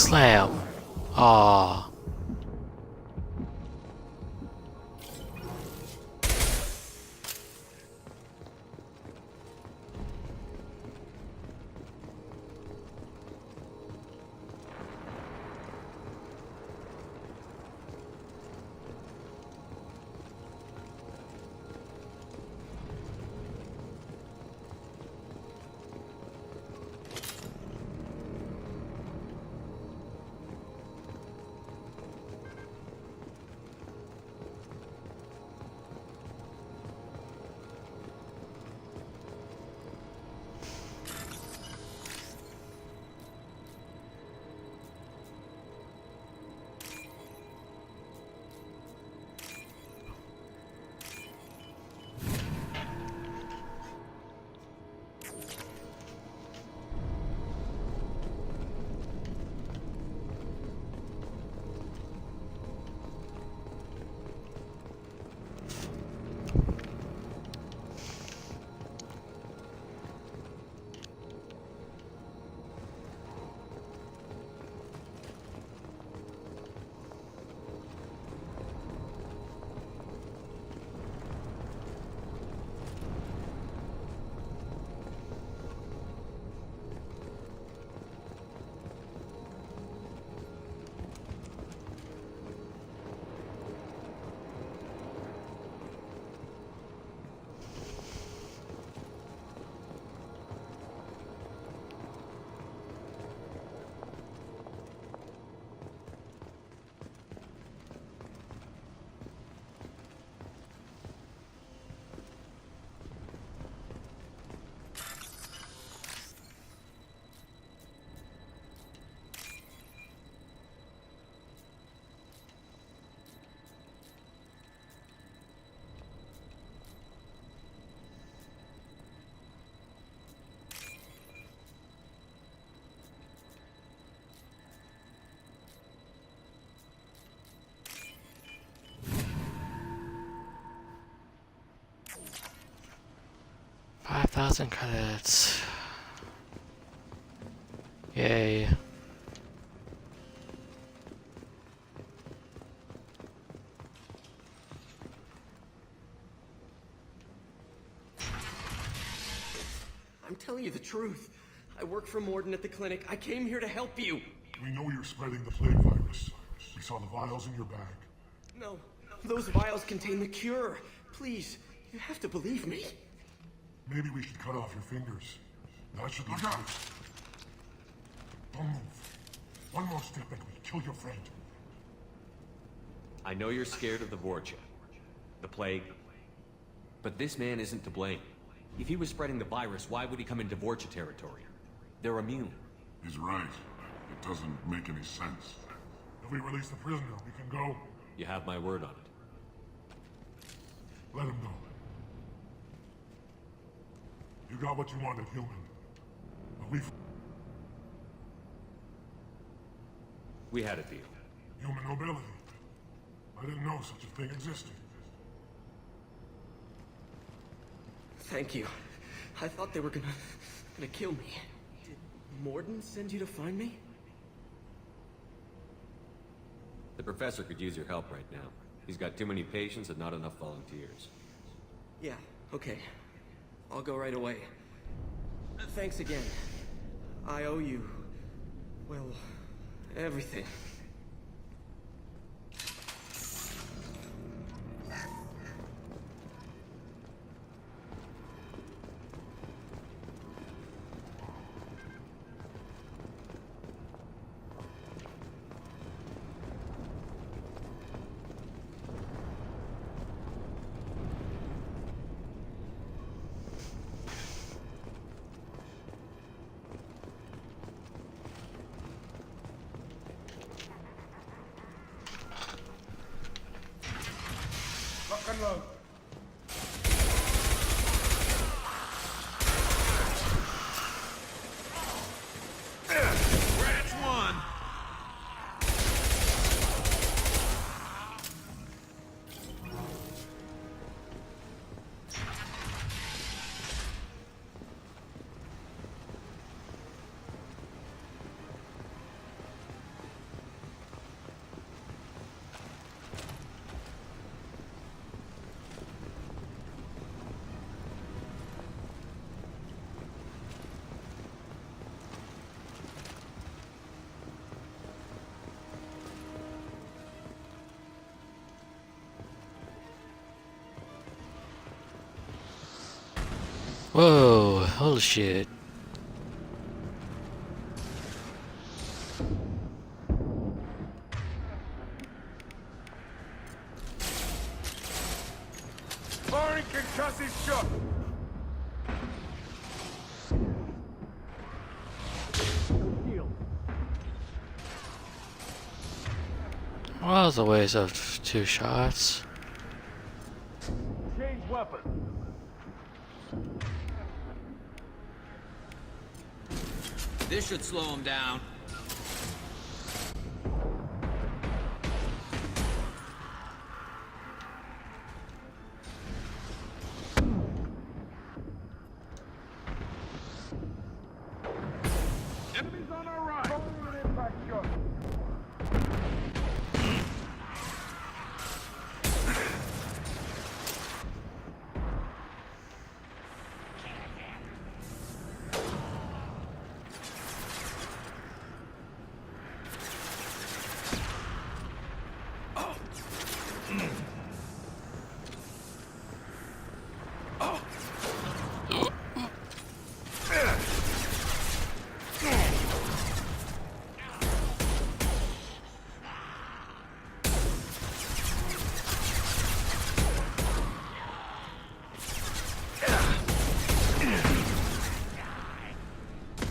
Slam. Ah. $5,000 credits. Yay. I'm telling you the truth. I work for Morden at the clinic. I came here to help you. We know you're spreading the plague virus. We saw the vials in your bag. No, those vials contain the cure. Please, you have to believe me. Maybe we should cut off your fingers. That should be enough. Don't move. One more step and we kill your friend. I know you're scared of the Vorcha, the plague, but this man isn't to blame. If he was spreading the virus, why would he come into Vorcha territory? They're immune. He's right. It doesn't make any sense. If we release the prisoner, we can go. You have my word on it. Let him go. You got what you wanted, human. But we had a deal. Human nobility. I didn't know such a thing existed. Thank you. I thought they were gonna kill me. Did Morden send you to find me? The professor could use your help right now. He's got too many patients and not enough volunteers. Yeah, okay. I'll go right away. Thanks again. I owe you... well, everything. Lock and load. That's one. Whoa, holy shit. Firing concussive shot. Well, that was a waste of 2 shots. Change weapon. This should slow him down. Enemies on our right. Firing an impact shot.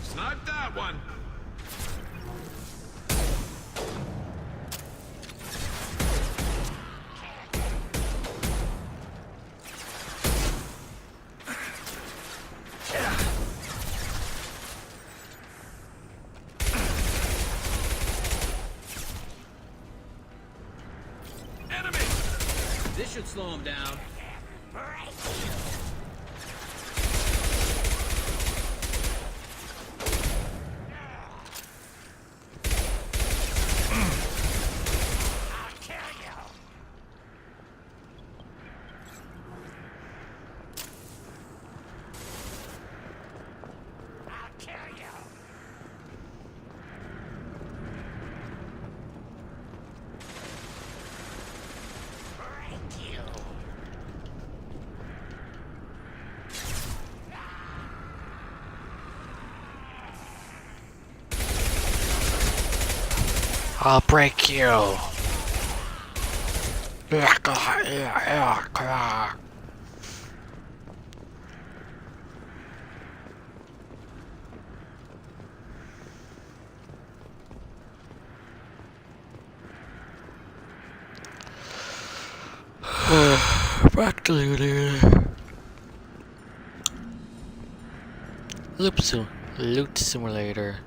Snipe that one. Enemy! This should slow him down. I'll break you. Back to Loot Simulator.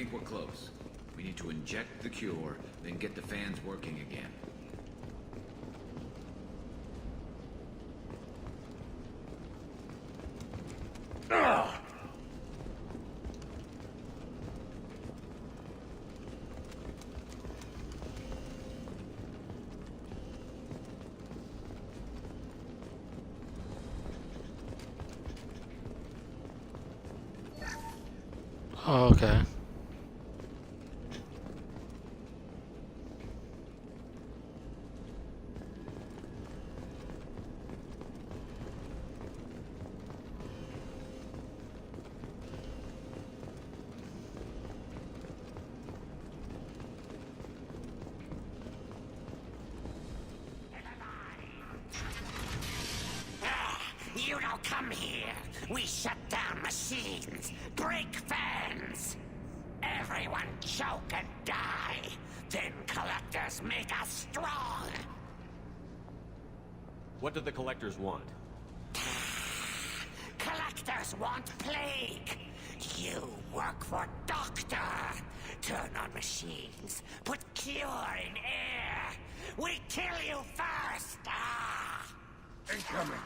think we're close. We need to inject the cure, then get the fans working again. Oh, okay. You don't come here. We shut down machines, break fans. Everyone choke and die. Then collectors make us strong. What do the collectors want? Collectors want plague. You work for Doctor. Turn on machines. Put cure in air. We kill you first. Ah! Incoming.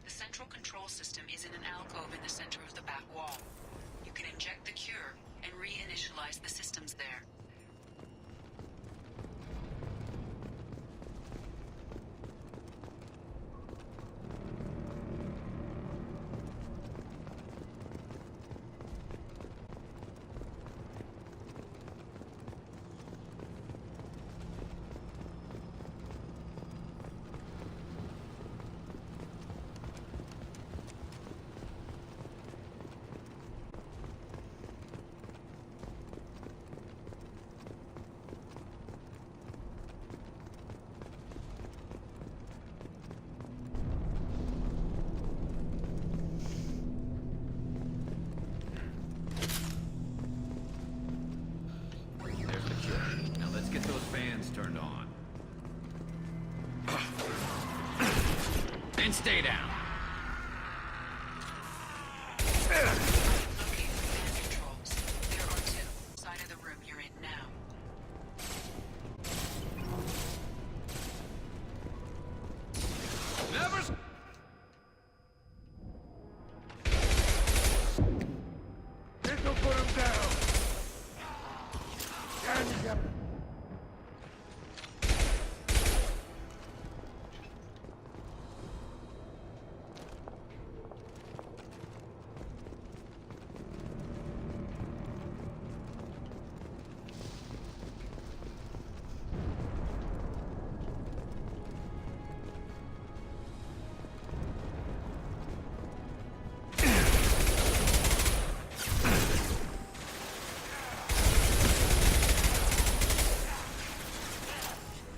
The central control system is in an alcove in the center of the back wall. You can inject the cure and reinitialize the systems there. There's the cure. Now let's get those fans turned on. And stay down. Locate the fan controls. There are two. Side of the room you're in now. Never. This'll put him down. Gotcha.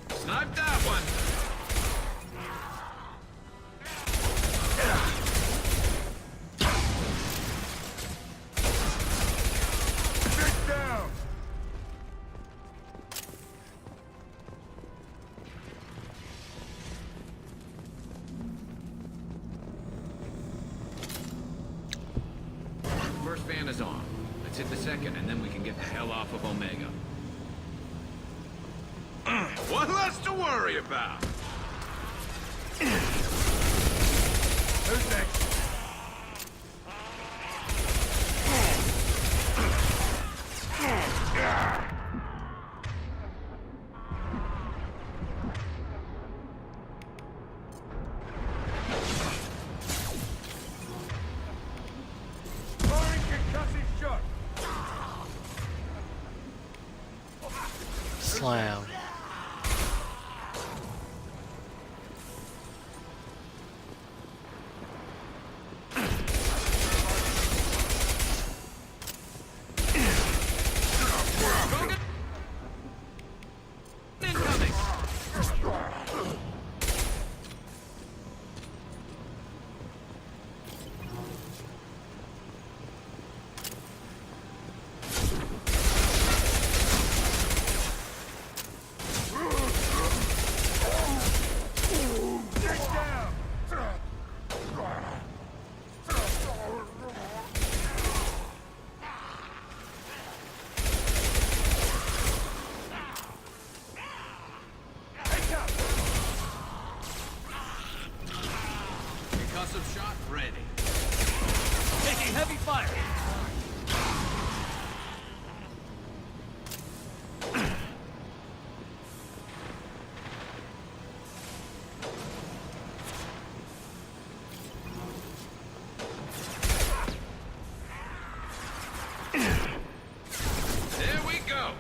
Snipe that one. Get down. First fan is on. Let's hit the second, and then we can get the hell off of Omega. One less to worry about. Who's next? Firing concussive shot. Slam. Explosive shot ready. Taking heavy fire! There we go.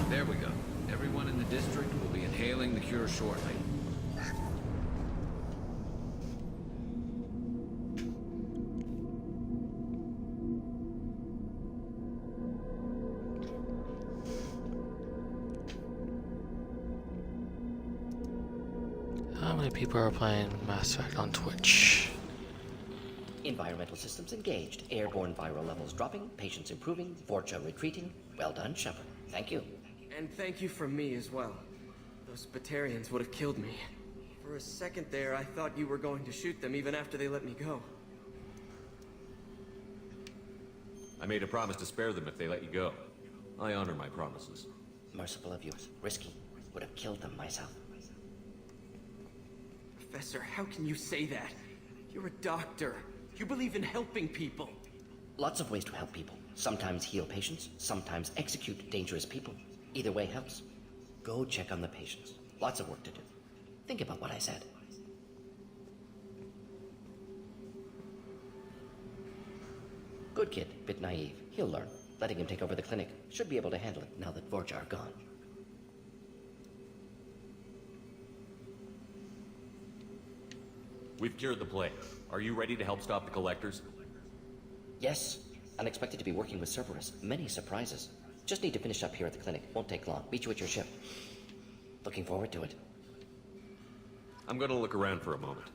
There we go. Everyone in the district will be inhaling the cure shortly. How many people are playing Mass Effect on Twitch? Environmental systems engaged. Airborne viral levels dropping. Patients improving. Vorcha retreating. Well done, Shepard. Thank you. And thank you from me as well. Those Batarians would have killed me. For a second there, I thought you were going to shoot them even after they let me go. I made a promise to spare them if they let you go. I honor my promises. Merciful of you. Risky. Would have killed them myself. Professor, how can you say that? You're a doctor. You believe in helping people. Lots of ways to help people. Sometimes heal patients, sometimes execute dangerous people. Either way helps. Go check on the patients. Lots of work to do. Think about what I said. Good kid, bit naive. He'll learn. Letting him take over the clinic. Should be able to handle it now that Vorcha are gone. We've cured the plague. Are you ready to help stop the collectors? Yes. Unexpected to be working with Cerberus. Many surprises. Just need to finish up here at the clinic. Won't take long. Meet you at your ship. Looking forward to it. I'm gonna look around for a moment.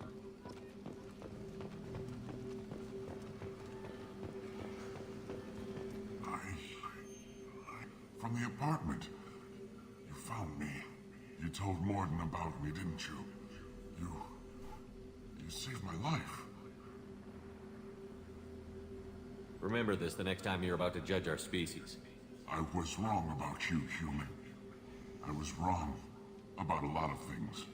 From the apartment. You found me. You told Morden about me, didn't you? You saved my life. Remember this the next time you're about to judge our species. I was wrong about you, human. I was wrong about a lot of things.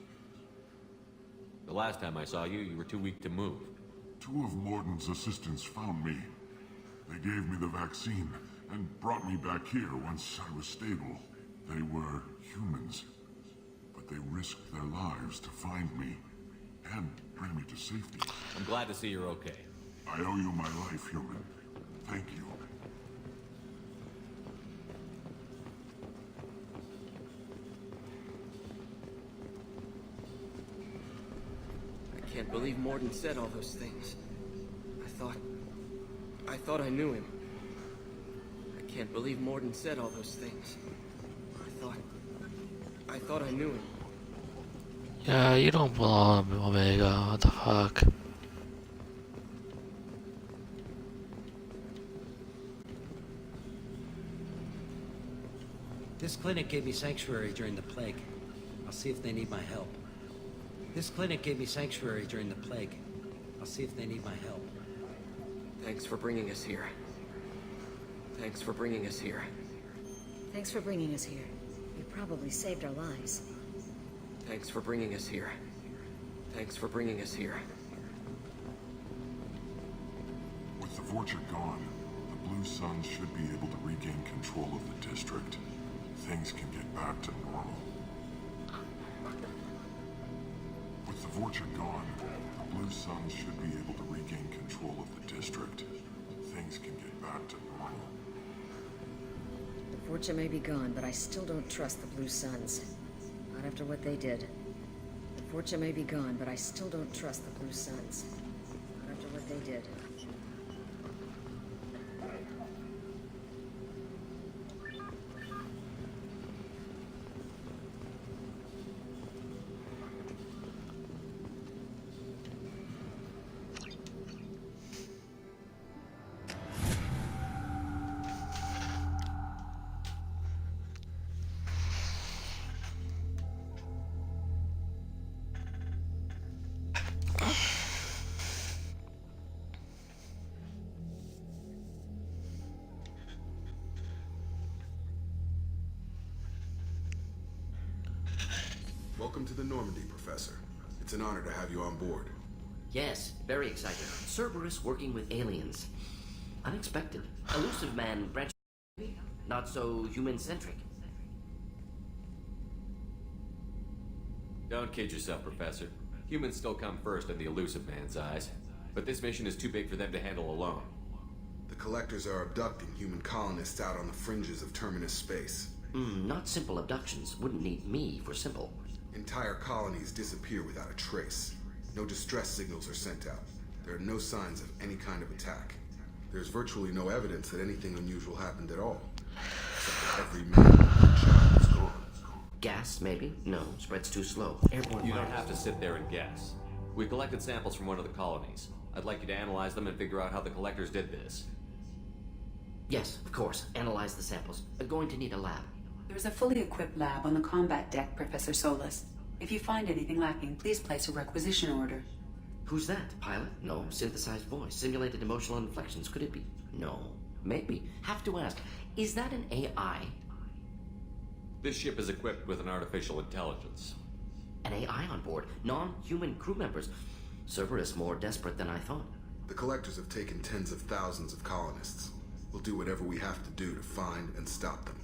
The last time I saw you, you were too weak to move. Two of Morden's assistants found me. They gave me the vaccine and brought me back here once I was stable. They were humans, but they risked their lives to find me and bring me to safety. I'm glad to see you're okay. I owe you my life, human. Thank you. I can't believe Morden said all those things. I thought I knew him. I can't believe Morden said all those things. I thought I knew him. Yeah, you don't belong in Omega. What the fuck? This clinic gave me sanctuary during the plague. I'll see if they need my help. This clinic gave me sanctuary during the plague. I'll see if they need my help. Thanks for bringing us here. Thanks for bringing us here. Thanks for bringing us here. You probably saved our lives. Thanks for bringing us here. Thanks for bringing us here. With the Vorcha gone, the Blue Suns should be able to regain control of the district. Things can get back to normal. With the Vorcha gone, the Blue Suns should be able to regain control of the district. Things can get back to normal. The Vorcha may be gone, but I still don't trust the Blue Suns. Not after what they did. The Vorcha may be gone, but I still don't trust the Blue Suns. Not after what they did. Welcome to the Normandy, Professor. It's an honor to have you on board. Yes, very excited. Cerberus working with aliens. Unexpected. Elusive man branch. Not so human-centric. Don't kid yourself, Professor. Humans still come first in the Elusive Man's eyes. But this mission is too big for them to handle alone. The Collectors are abducting human colonists out on the fringes of Terminus space. Not simple abductions. Wouldn't need me for simple. Entire colonies disappear without a trace. No distress signals are sent out. There are no signs of any kind of attack. There's virtually no evidence that anything unusual happened at all. Except that every man and child is gone. Gas, maybe? No, spreads too slow. Airborne You don't virus. have to sit there and guess. We collected samples from one of the colonies. I'd like you to analyze them and figure out how the Collectors did this. Yes, of course. Analyze the samples. Going to need a lab. There's a fully equipped lab on the combat deck, Professor Solus. If you find anything lacking, please place a requisition order. Who's that? Pilot? No. Synthesized voice. Simulated emotional inflections. Could it be? No. Maybe. Have to ask. Is that an AI? This ship is equipped with an artificial intelligence. An AI on board? Non-human crew members? Cerberus more desperate than I thought. The Collectors have taken tens of thousands of colonists. We'll do whatever we have to do to find and stop them.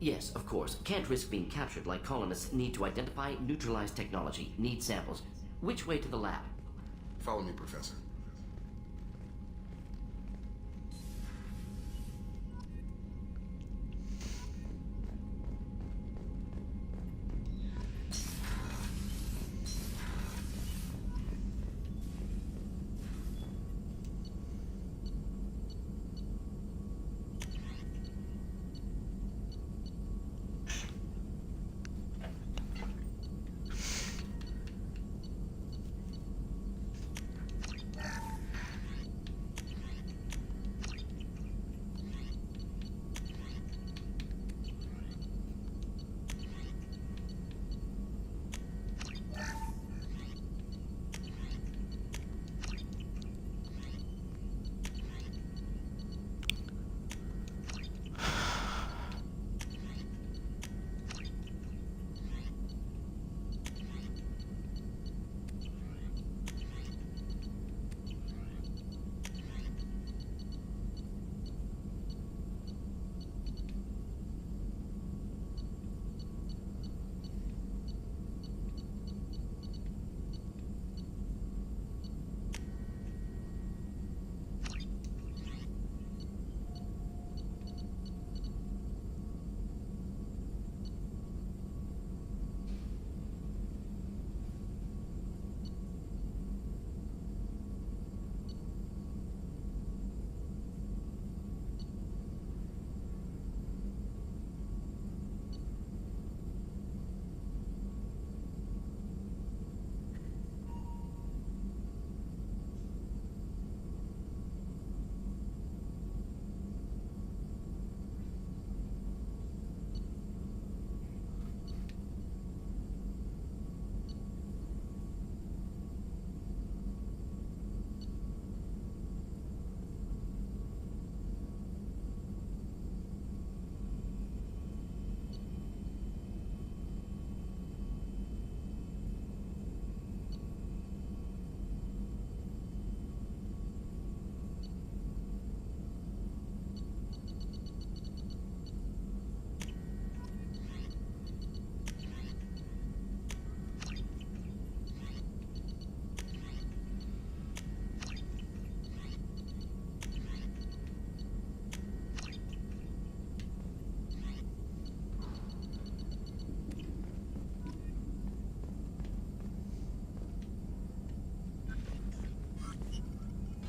Yes, of course. Can't risk being captured like colonists need to identify, neutralize technology, need samples. Which way to the lab? Follow me, Professor.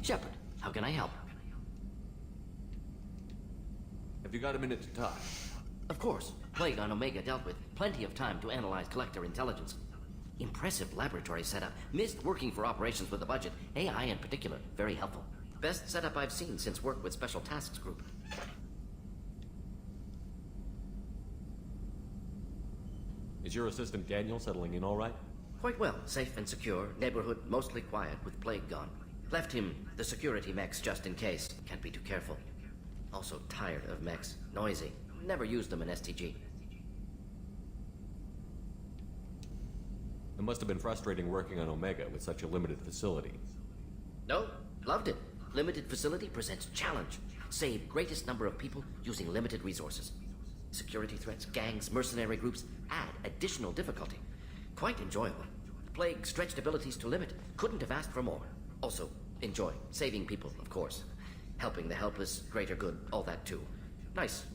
Shepard, how can I help? Have you got a minute to talk? Of course. Plague on Omega dealt with. Plenty of time to analyze Collector intelligence. Impressive laboratory setup. Missed working for operations with a budget. AI in particular. Very helpful. Best setup I've seen since work with Special Tasks Group. Is your assistant Daniel settling in all right? Quite well. Safe and secure. Neighborhood mostly quiet with Plague gone. Left him the security mechs just in case. Can't be too careful. Also tired of mechs. Noisy. Never used them in STG. It must have been frustrating working on Omega with such a limited facility. No, loved it. Limited facility presents challenge. Save greatest number of people using limited resources. Security threats, gangs, mercenary groups add additional difficulty. Quite enjoyable. The Plague stretched abilities to limit. Couldn't have asked for more. Also, enjoy. Saving people, of course. Helping the helpless, greater good, all that too. Nice.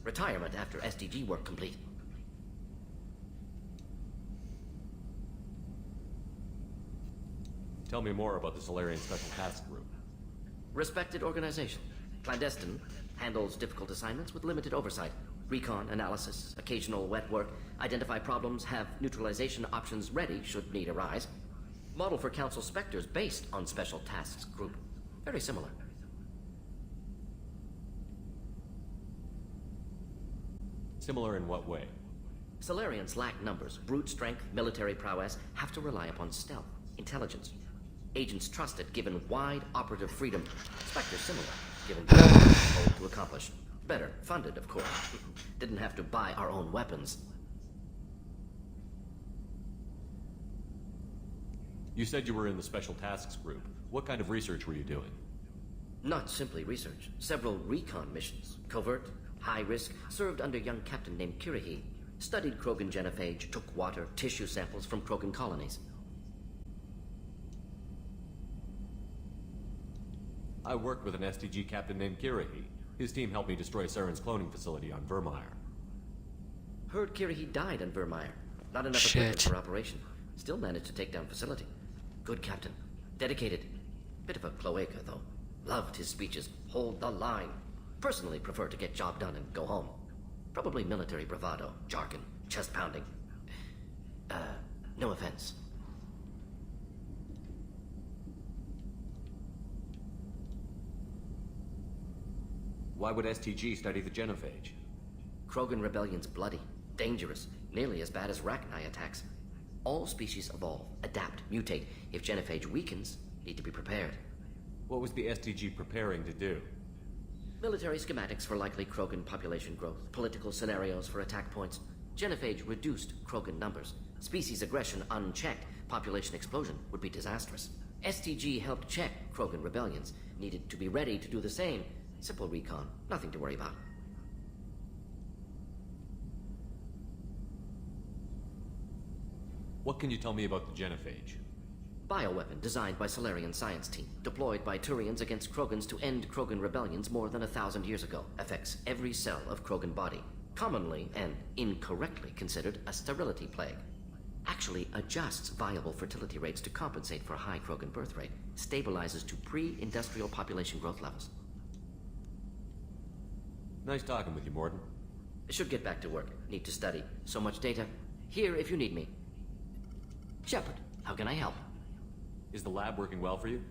Retirement after SDG work complete. Tell me more about the Solarian Special Task Group. Respected organization. Clandestine. Handles difficult assignments with limited oversight. Recon, analysis, occasional wet work. Identify problems, have neutralization options ready should need arise. Model for Council Spectres based on Special Tasks Group. Very similar. Similar in what way? Solarians lack numbers, brute strength, military prowess, have to rely upon stealth, intelligence. Agents trusted, given wide operative freedom. Spectres similar, given told to accomplish. Better funded, of course. Didn't have to buy our own weapons. You said you were in the Special Tasks Group. What kind of research were you doing? Not simply research. Several recon missions. Covert, high risk, served under a young captain named Kirihi. Studied Krogan genophage, took water, tissue samples from Krogan colonies. I worked with an STG captain named Kirihi. His team helped me destroy Saren's cloning facility on Vermeer. Heard Kirihi died on Vermeer. Not enough equipment for operation. Still managed to take down facility. Good captain. Dedicated. Bit of a cloaca, though. Loved his speeches. Hold the line. Personally prefer to get job done and go home. Probably military bravado, jargon, chest pounding. No offense. Why would STG study the genophage? Krogan rebellion's bloody, dangerous, nearly as bad as Rachni attacks. All species evolve, adapt, mutate. If genophage weakens, need to be prepared. What was the STG preparing to do? Military schematics for likely Krogan population growth, political scenarios for attack points. Genophage reduced Krogan numbers. Species aggression unchecked, population explosion would be disastrous. STG helped check Krogan rebellions, needed to be ready to do the same. Simple recon, nothing to worry about. What can you tell me about the genophage? Bioweapon designed by Solarian science team, deployed by Turians against Krogans to end Krogan rebellions more than 1,000 years ago. Affects every cell of Krogan body. Commonly and incorrectly considered a sterility plague. Actually adjusts viable fertility rates to compensate for a high Krogan birth rate. Stabilizes to pre-industrial population growth levels. Nice talking with you, Morden. Should get back to work. Need to study. So much data. Here if you need me. Shepard, how can I help? Is the lab working well for you?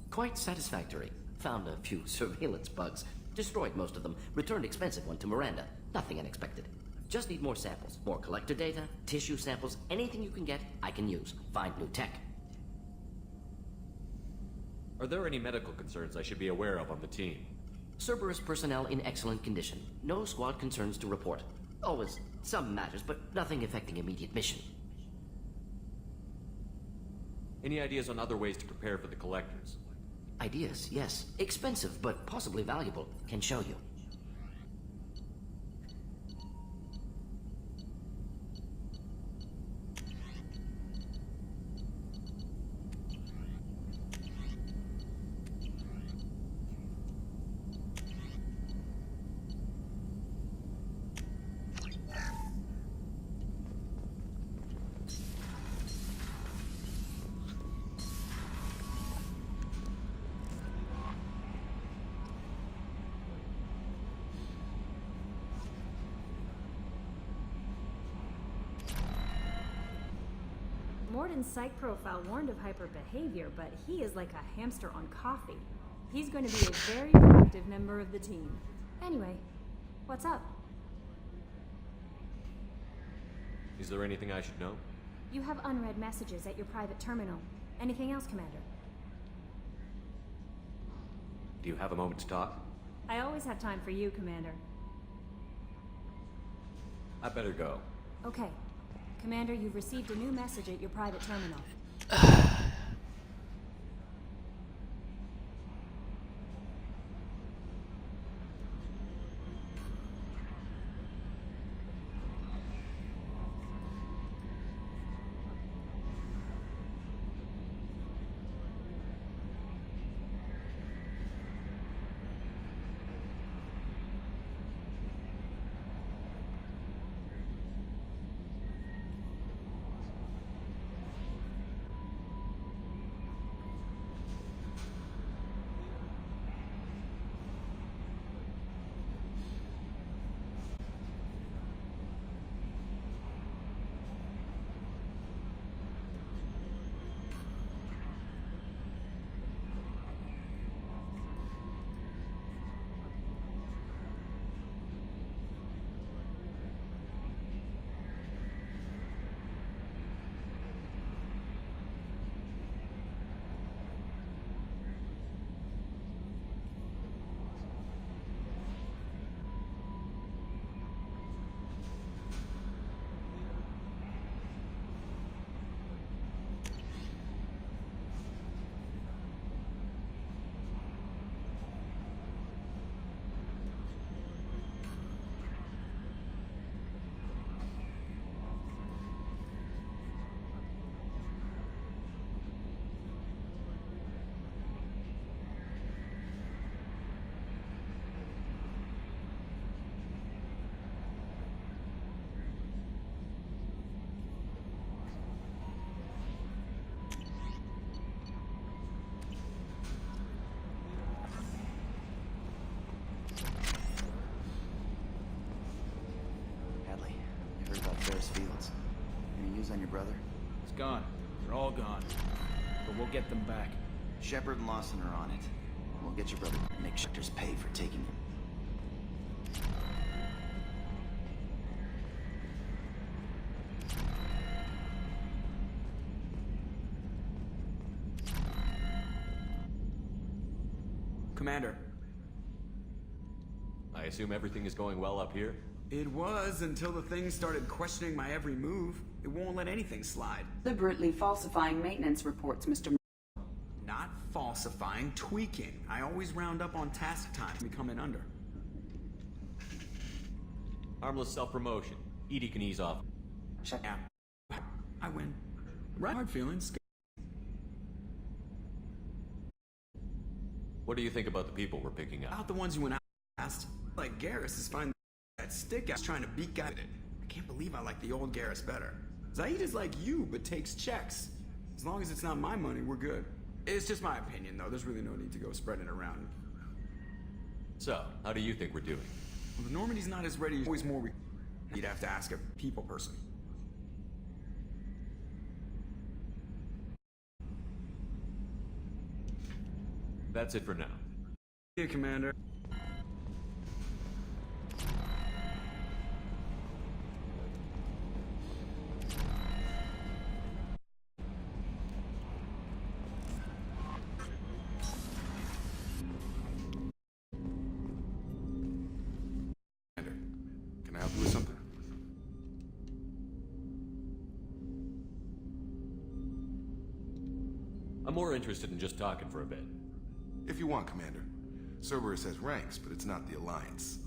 Quite satisfactory. Found a few surveillance bugs. Destroyed most of them. Returned expensive one to Miranda. Nothing unexpected. Just need more samples. More collector data, tissue samples, anything you can get, I can use. Find new tech. Are there any medical concerns I should be aware of on the team? Cerberus personnel in excellent condition. No squad concerns to report. Always some matters, but nothing affecting immediate mission. Any ideas on other ways to prepare for the collectors? Ideas, yes. Expensive, but possibly valuable. Can show you. Morden's psych profile warned of hyper behavior, but he is like a hamster on coffee. He's going to be a very productive member of the team. Anyway, what's up? Is there anything I should know? You have unread messages at your private terminal. Anything else, Commander? Do you have a moment to talk? I always have time for you, Commander. I better go. Okay. Commander, you've received a new message at your private terminal. Fields. Any news on your brother? It's gone. They're all gone. But we'll get them back. Shepard and Lawson are on it. We'll get your brother and make Schecter's pay for taking him. Commander. I assume everything is going well up here? It was until the thing started questioning my every move. It won't let anything slide. Deliberately falsifying maintenance reports, Mr. Not falsifying, tweaking. I always round up on task time we come in under. Harmless self-promotion. Edie can ease off. Shut down. I win. Right hard feelings. What do you think about the people we're picking up? About the ones you went out past. Like Garrus is fine. That stick I was trying to beat guy it. I can't believe I like the old Garrus better. Zaid is like you, but takes checks. As long as it's not my money, we're good. It's just my opinion, though. There's really no need to go spreading it around. So, how do you think we're doing? Well, the Normandy's not as ready as always more. You'd have to ask a people person. That's it for now. Yeah, Commander. Can I help you with something? I'm more interested in just talking for a bit. If you want, Commander. Cerberus has ranks, but it's not the Alliance.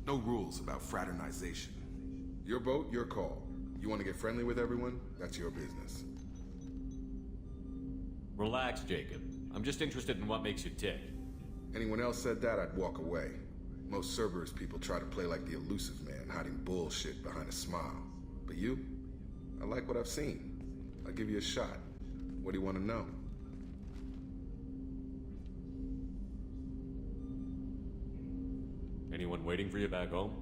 No rules about fraternization. Your boat, your call. You want to get friendly with everyone? That's your business. Relax, Jacob. I'm just interested in what makes you tick. Anyone else said that, I'd walk away. Most Cerberus people try to play like the elusive man, hiding bullshit behind a smile. But you? I like what I've seen. I'll give you a shot. What do you want to know? Anyone waiting for you back home?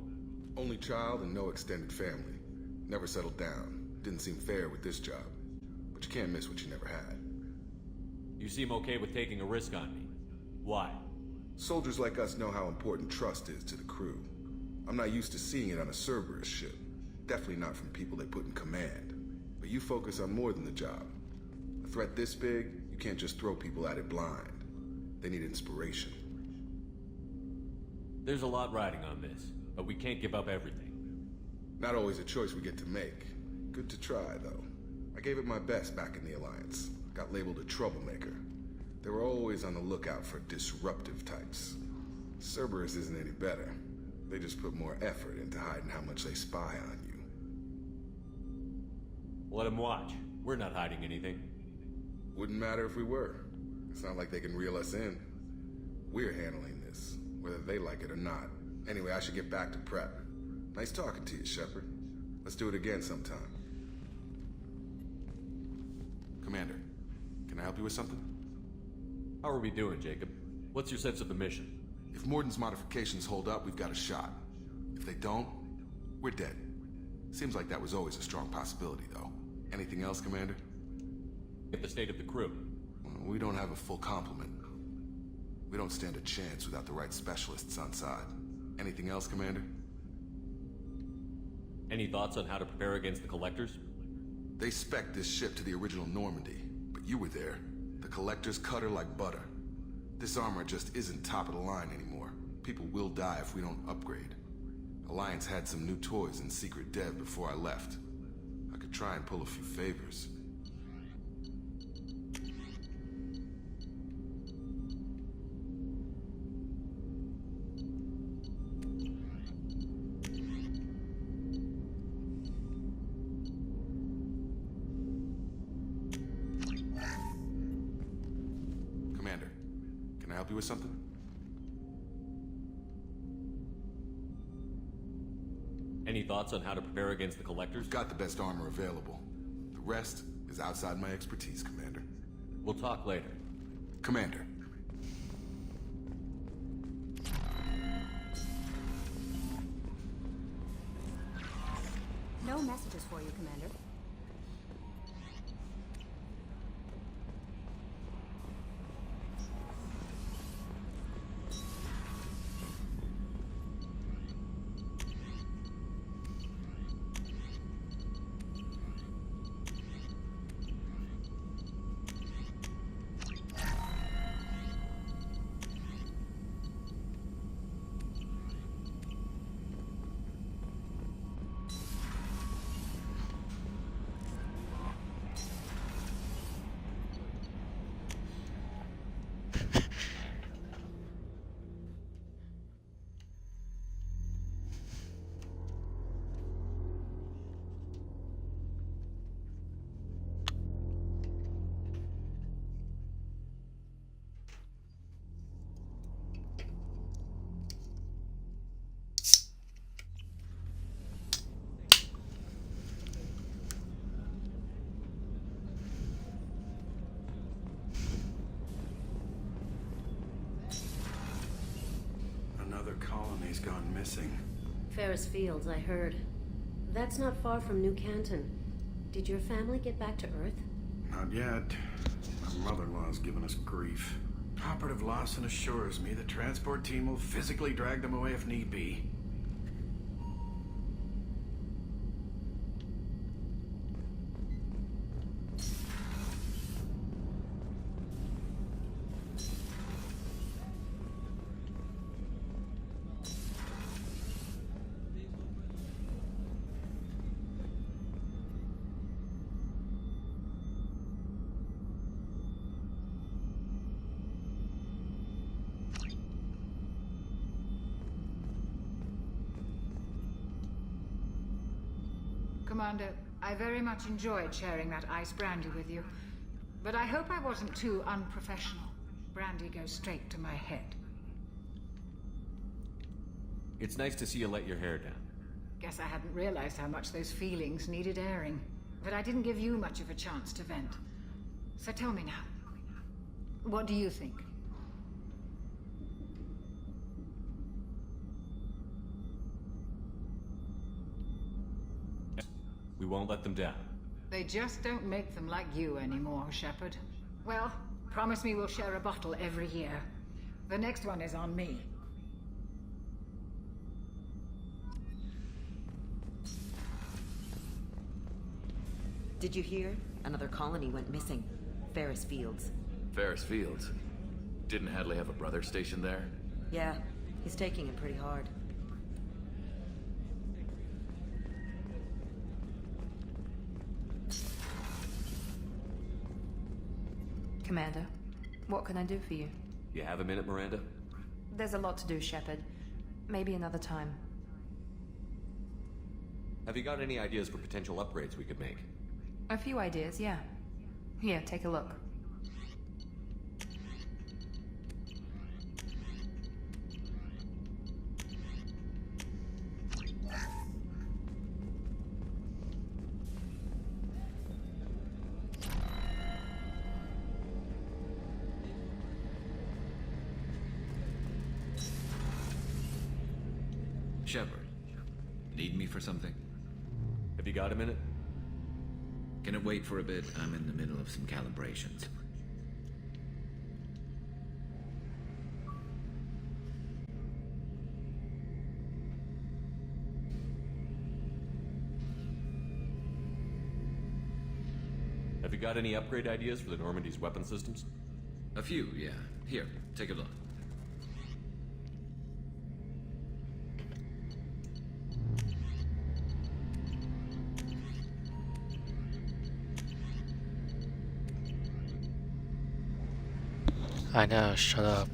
Only child and no extended family. Never settled down. Didn't seem fair with this job. But you can't miss what you never had. You seem okay with taking a risk on me. Why? Soldiers like us know how important trust is to the crew. I'm not used to seeing it on a Cerberus ship. Definitely not from people they put in command. But you focus on more than the job. A threat this big, you can't just throw people at it blind. They need inspiration. There's a lot riding on this, but we can't give up everything. Not always a choice we get to make. Good to try, though. I gave it my best back in the Alliance. Got labeled a troublemaker. They were always on the lookout for disruptive types. Cerberus isn't any better. They just put more effort into hiding how much they spy on you. Let them watch. We're not hiding anything. Wouldn't matter if we were. It's not like they can reel us in. We're handling this, whether they like it or not. Anyway, I should get back to prep. Nice talking to you, Shepard. Let's do it again sometime. Commander, can I help you with something? How are we doing, Jacob? What's your sense of the mission? If Morden's modifications hold up, we've got a shot. If they don't, we're dead. Seems like that was always a strong possibility, though. Anything else, Commander? Get the state of the crew. We don't have a full complement. We don't stand a chance without the right specialists on side. Anything else, Commander? Any thoughts on how to prepare against the Collectors? They spec'd this ship to the original Normandy, but you were there. The Collectors cut her like butter. This armor just isn't top of the line anymore. People will die if we don't upgrade. Alliance had some new toys in secret dev before I left. I could try and pull a few favors. Commander, can I help you with something? Any thoughts on how to prepare against the Collectors? Got the best armor available. The rest is outside my expertise, Commander. We'll talk later. Commander. No messages for you, Commander. Another colony's gone missing. Ferris Fields, I heard. That's not far from New Canton. Did your family get back to Earth? Not yet. My mother-in-law's giving us grief. Operative Lawson assures me the transport team will physically drag them away if need be. Commander, I very much enjoyed sharing that ice brandy with you. But I hope I wasn't too unprofessional. Brandy goes straight to my head. It's nice to see you let your hair down. Guess I hadn't realized how much those feelings needed airing. But I didn't give you much of a chance to vent. So tell me now. What do you think? We won't let them down. They just don't make them like you anymore, Shepard. Well, promise me we'll share a bottle every year. The next one is on me. Did you hear? Another colony went missing. Ferris Fields. Ferris Fields? Didn't Hadley have a brother stationed there? Yeah, he's taking it pretty hard. Commander. What can I do for you? You have a minute, Miranda? There's a lot to do, Shepard. Maybe another time. Have you got any ideas for potential upgrades we could make? A few ideas, yeah. Here, take a look. Shepard, need me for something? Have you got a minute? Can it wait for a bit? I'm in the middle of some calibrations. Have you got any upgrade ideas for the Normandy's weapon systems? A few, yeah. Here, take a look. I know, shut up.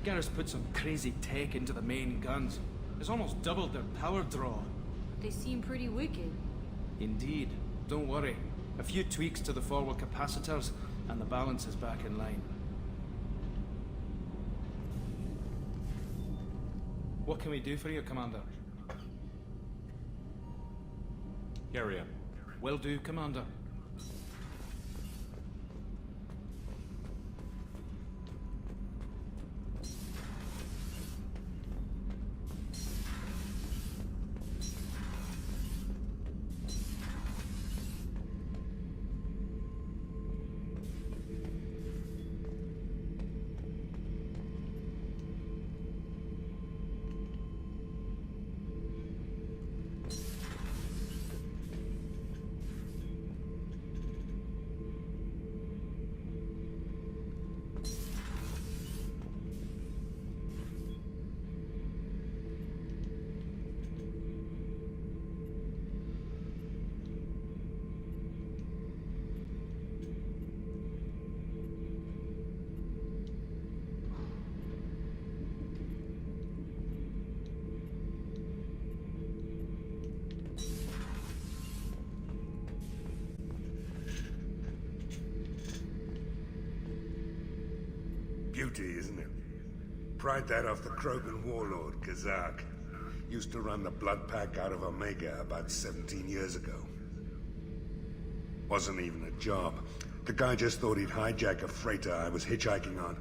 Garrus put some crazy tech into the main guns. It's almost doubled their power draw. They seem pretty wicked. Indeed. Don't worry. A few tweaks to the forward capacitors, and the balance is back in line. What can we do for you, Commander? Carry on. Will do, Commander. Beauty, isn't it? Pried that off the Krogan warlord, Kazak. Used to run the blood pack out of Omega about 17 years ago. Wasn't even a job. The guy just thought he'd hijack a freighter I was hitchhiking on.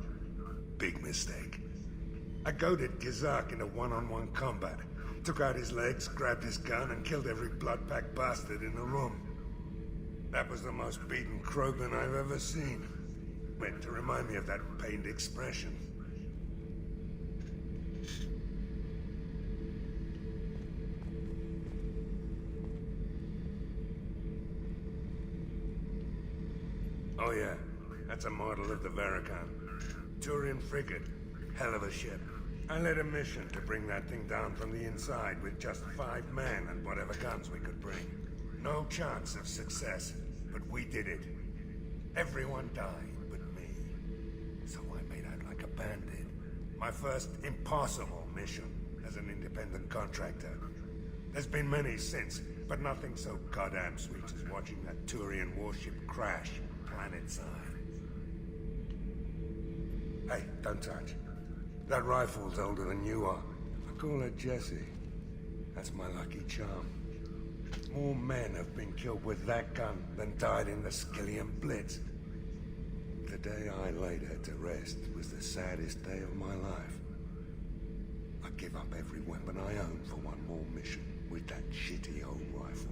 Big mistake. I goaded Kazak into one-on-one combat. Took out his legs, grabbed his gun, and killed every blood pack bastard in the room. That was the most beaten Krogan I've ever seen. Meant to remind me of that pained expression. Oh yeah, that's a model of the Veracon. Turian frigate. Hell of a ship. I led a mission to bring that thing down from the inside with just 5 men and whatever guns we could bring. No chance of success, but we did it. Everyone died but me. So I made out like a bandit. My first impossible mission as an independent contractor. There's been many since, but nothing so goddamn sweet as watching that Turian warship crash planet-side. Hey, don't touch. That rifle's older than you are. I call her Jessie. That's my lucky charm. More men have been killed with that gun than died in the Skillian Blitz. The day I laid her to rest was the saddest day of my life. I give up every weapon I own for one more mission with that shitty old rifle.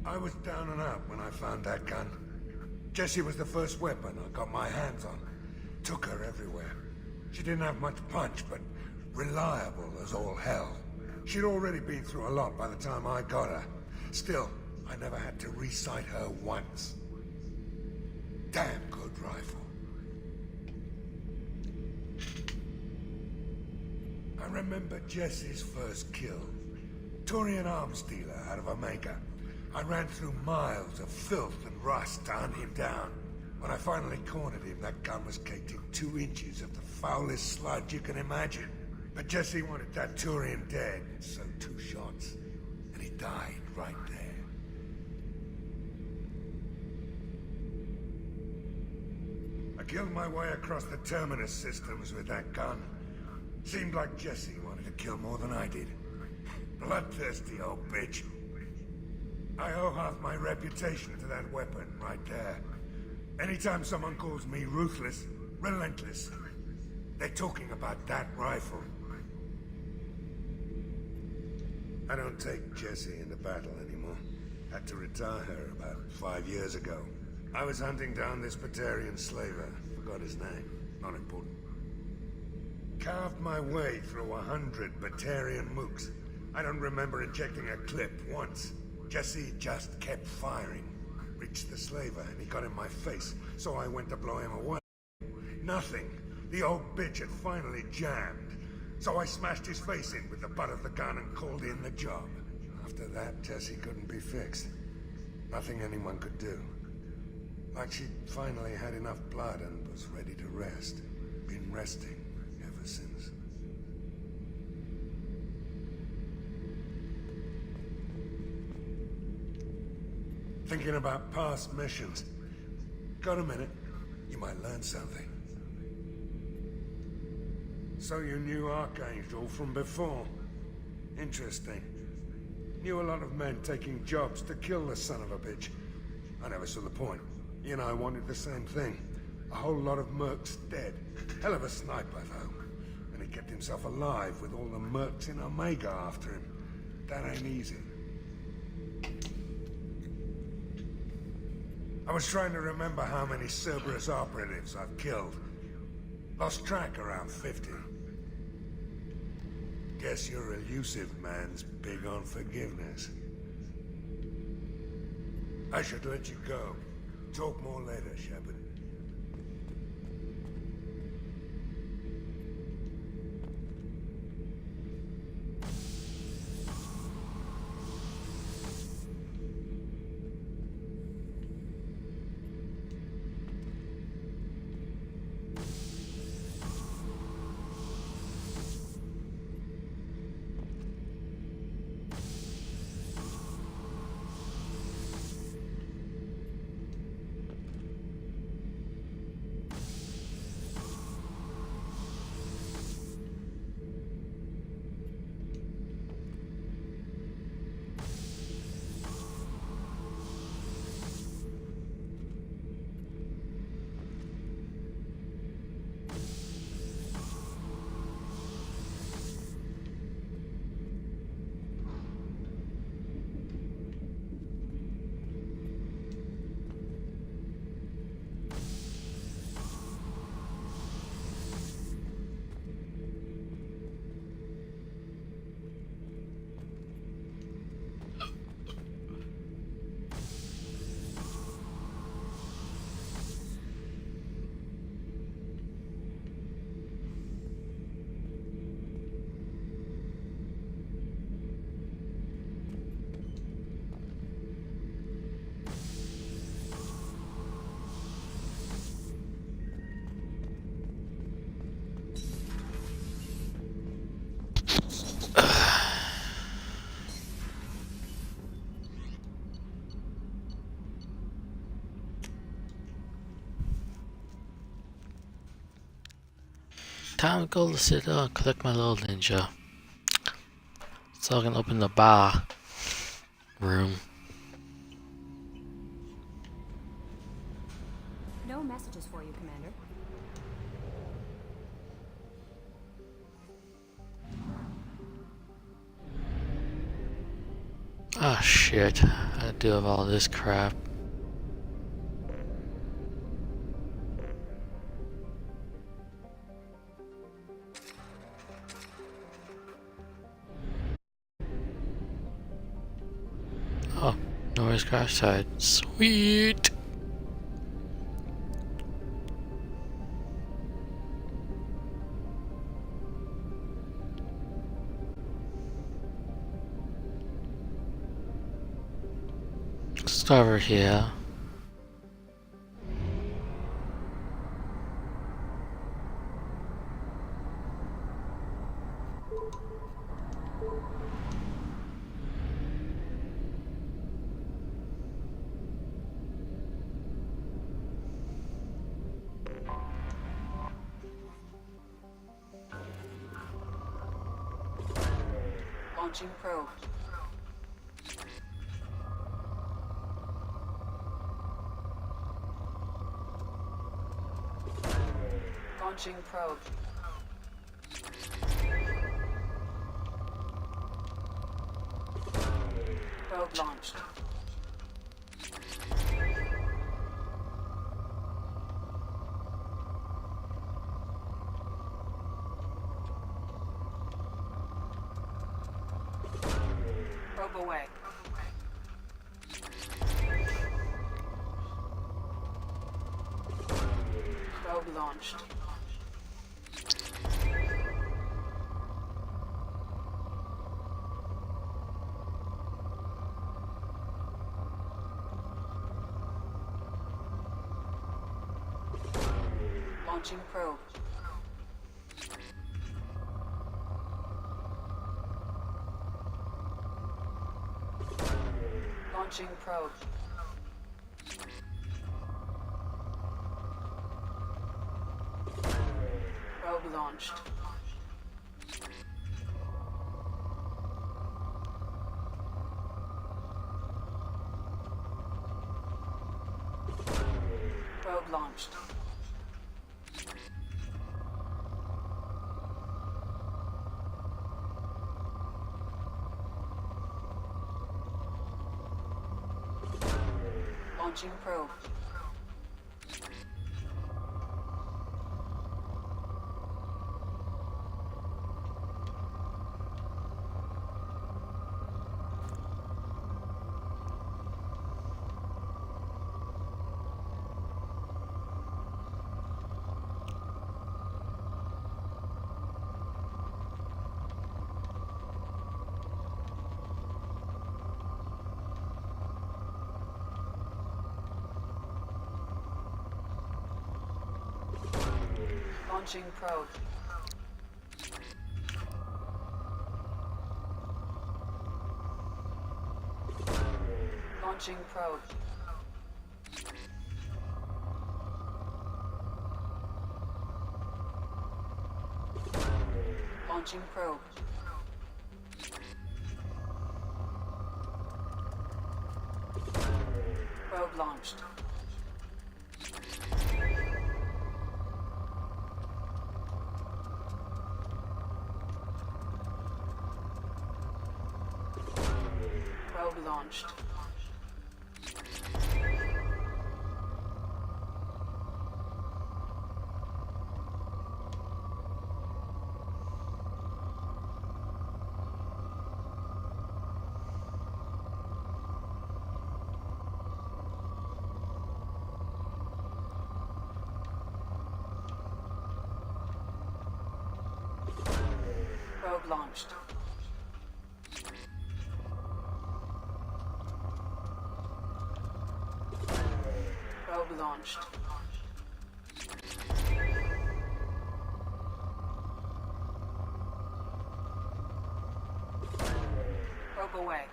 I was down and out when I found that gun. Jessie was the first weapon I got my hands on. Took her everywhere. She didn't have much punch, but reliable as all hell. She'd already been through a lot by the time I got her. Still, I never had to re-sight her once. Damn good rifle. I remember Jessie's first kill. Turian arms dealer out of Omega. I ran through miles of filth and rust to hunt him down. When I finally cornered him, that gun was caked in 2 inches of the foulest sludge you can imagine. But Jessie wanted that Turian dead, so 2 shots. And he died right there. I killed my way across the terminus systems with that gun. Seemed like Jessie wanted to kill more than I did. Bloodthirsty old bitch. I owe half my reputation to that weapon right there. Anytime someone calls me ruthless, relentless, they're talking about that rifle. I don't take Jessie into battle anymore. Had to retire her about 5 years ago. I was hunting down this Batarian slaver. Forgot his name. Not important. Carved my way through 100 Batarian mooks. I don't remember ejecting a clip once. Jessie just kept firing. Reached the slaver and he got in my face, so I went to blow him away. Nothing. The old bitch had finally jammed. So I smashed his face in with the butt of the gun and called in the job. After that, Jessie couldn't be fixed. Nothing anyone could do. Like she'd finally had enough blood and was ready to rest. Been resting ever since. Thinking about past missions. Got a minute? You might learn something. So you knew Archangel from before. Interesting. Knew a lot of men taking jobs to kill the son of a bitch. I never saw the point. You and I wanted the same thing. A whole lot of mercs dead. Hell of a sniper, though. And he kept himself alive with all the mercs in Omega after him. That ain't easy. I was trying to remember how many Cerberus operatives I've killed. Lost track around 50. Guess your elusive man's big on forgiveness. I should let you go. Talk more later, Shepard. time to go to sit down and collect my little ninja. So I can open the bar room. No messages for you, Commander. Ah, shit. I do have all this crap. Oh, noise crash side. Sweet! Start over here. Launching probe. Launching probe. Probe launched. Probe away. Probe launched. Launching probe. Launching probe. Probe launched. Probe launched. Launching probe. Launching probe. Launching probe. Launching probe. Probe launched. Probe launched. Probe launched. Probe launched. Probe away.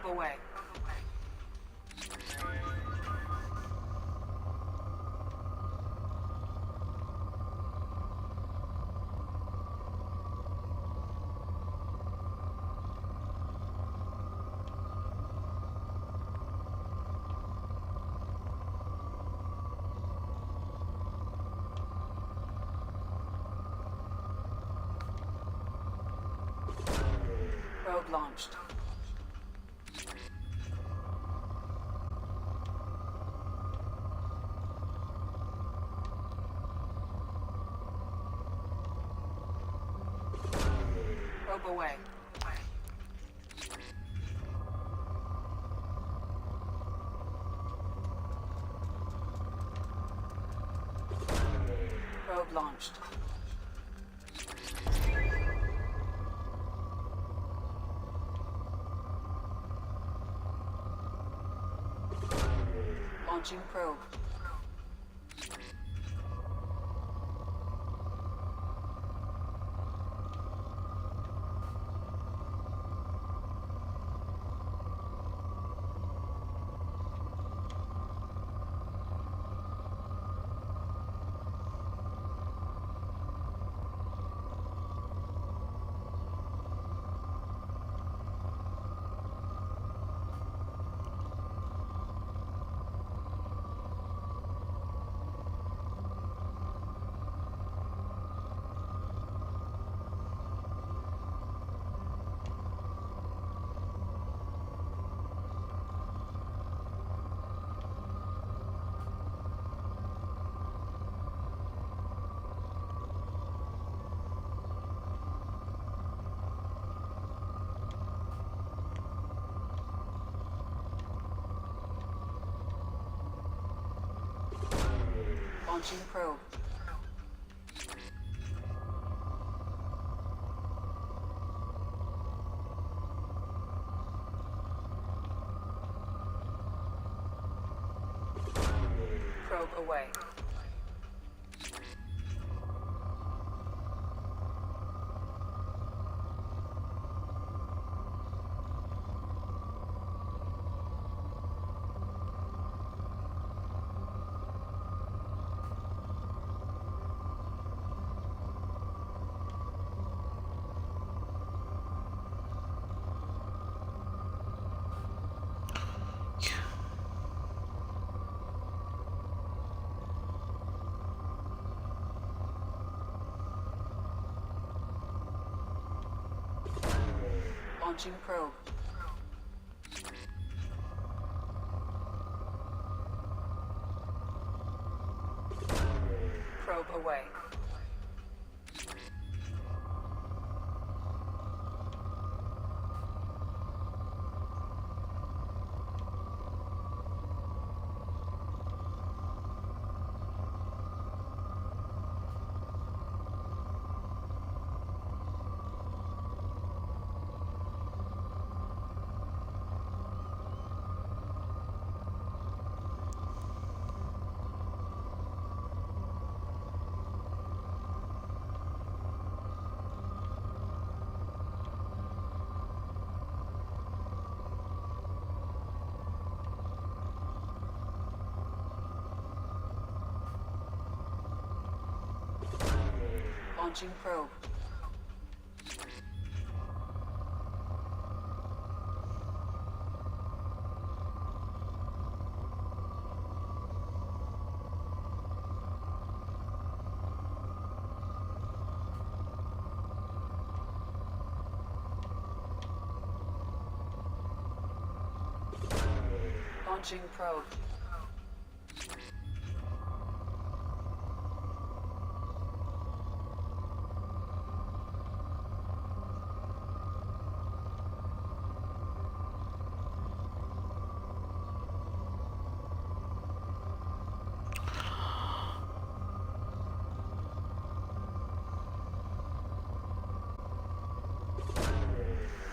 Probe away. Probe launched. Probe away. Probe launched. Launching probe. Launching probe. Probe away. Launching probe. Probe away. Launching probe. Launching probe.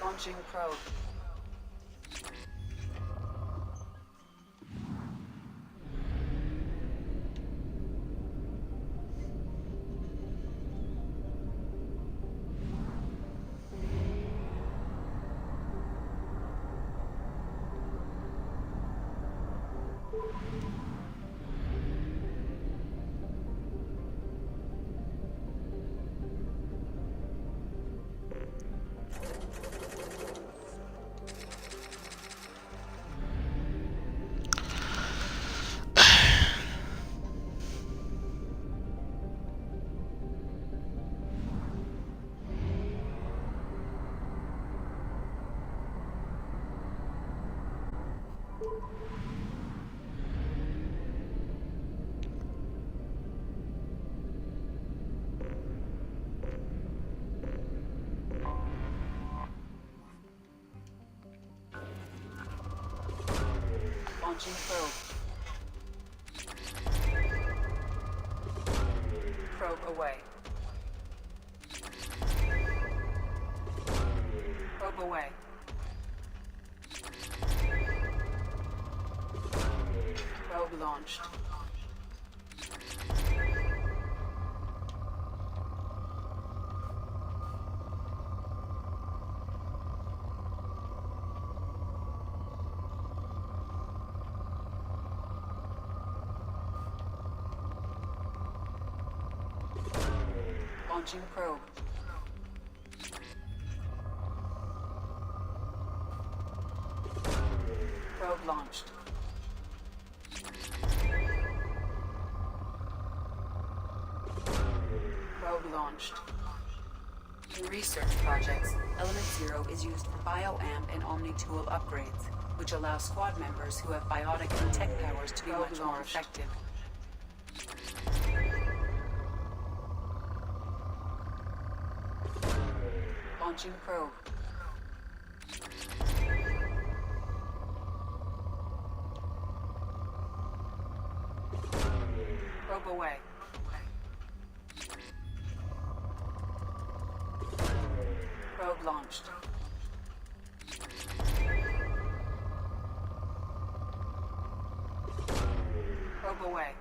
Launching probe. Launching probe. Probe away. Probe away. Probe launched. Launching probe. Probe launched. Probe launched. In research projects, Element Zero is used for bioamp and Omni tool upgrades, which allow squad members who have biotic and tech powers to be much more effective. Launching probe. Probe away. Probe launched. Probe away.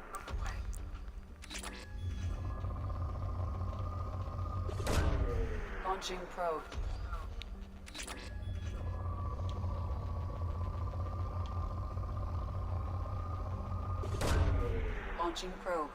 Launching probe. Launching probe.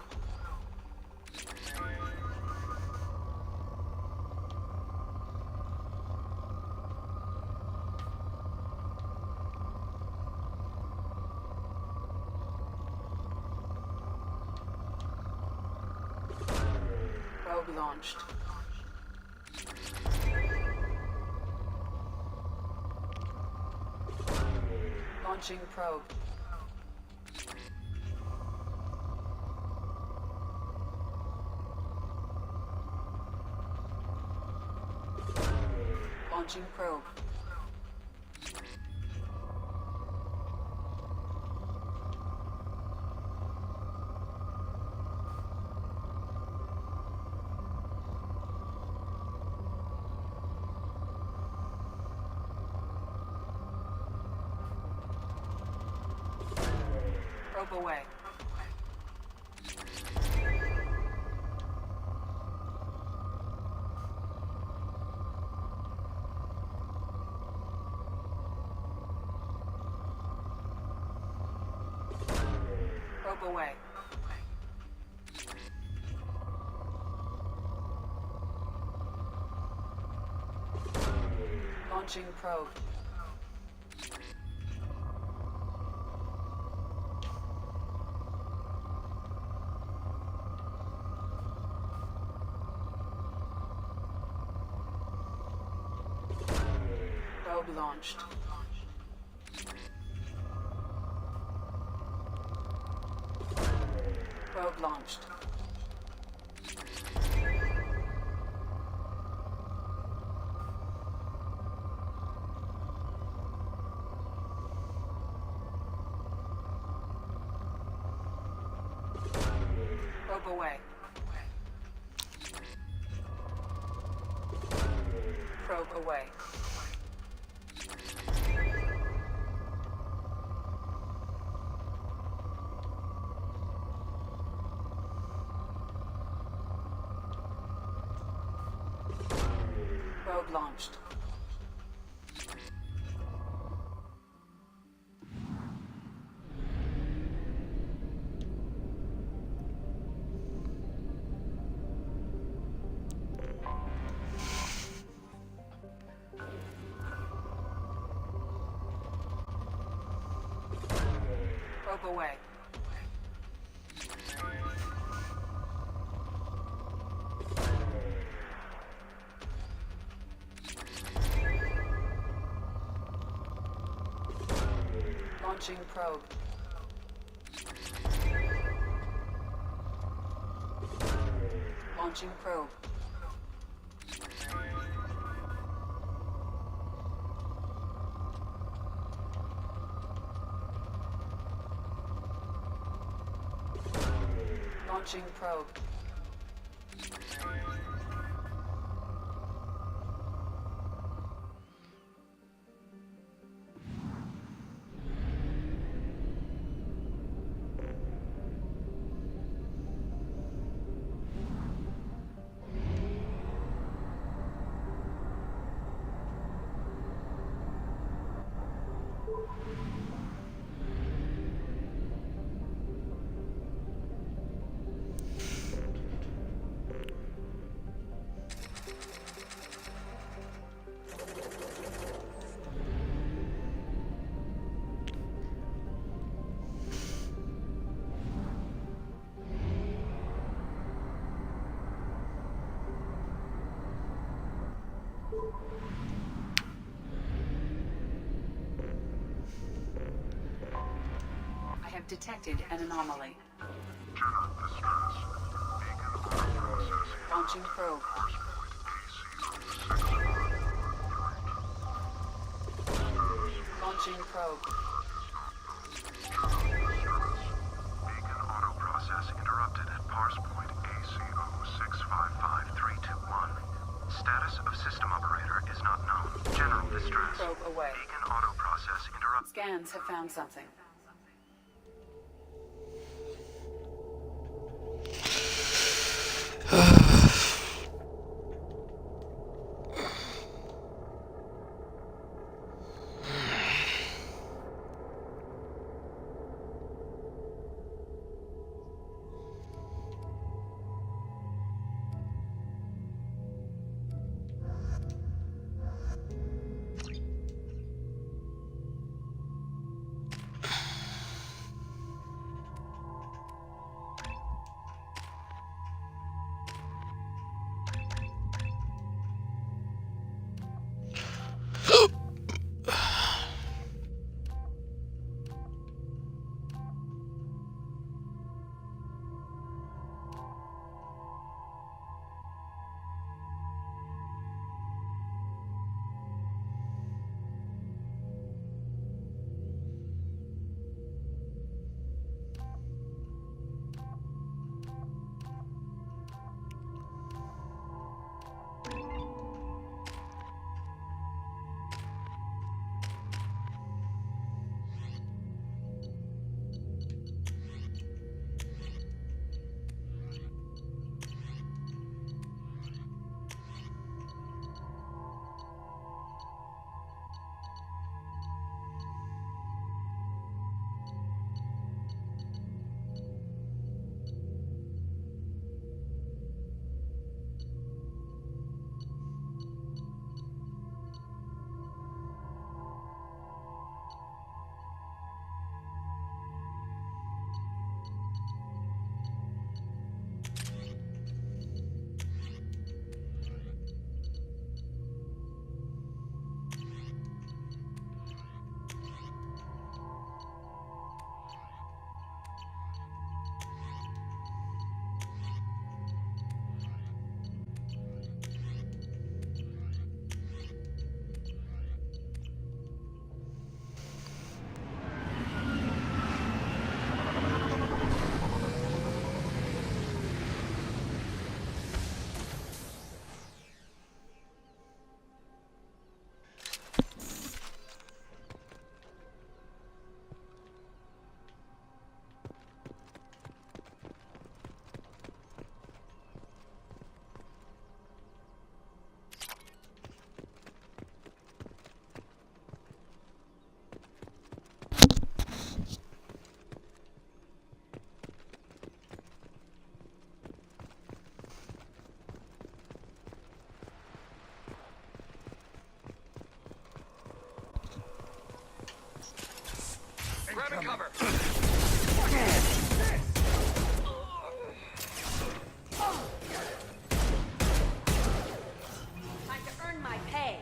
Probe launched. Launching probe. Launching probe. Probe away. Probe away. Launching probe. Probe launched. Probe launched. Probe away. Probe away. Probe launched. Probe away. Launching probe. Launching probe. Launching probe. I have detected an anomaly. Launching probe. Launching probe. Beacon auto-process interrupted at parse point ACO655321. Status of system operator is not known. General distress. Probe away. Beacon auto-process interrupted. Scans have found something. Grabbing cover. Time to earn my pay.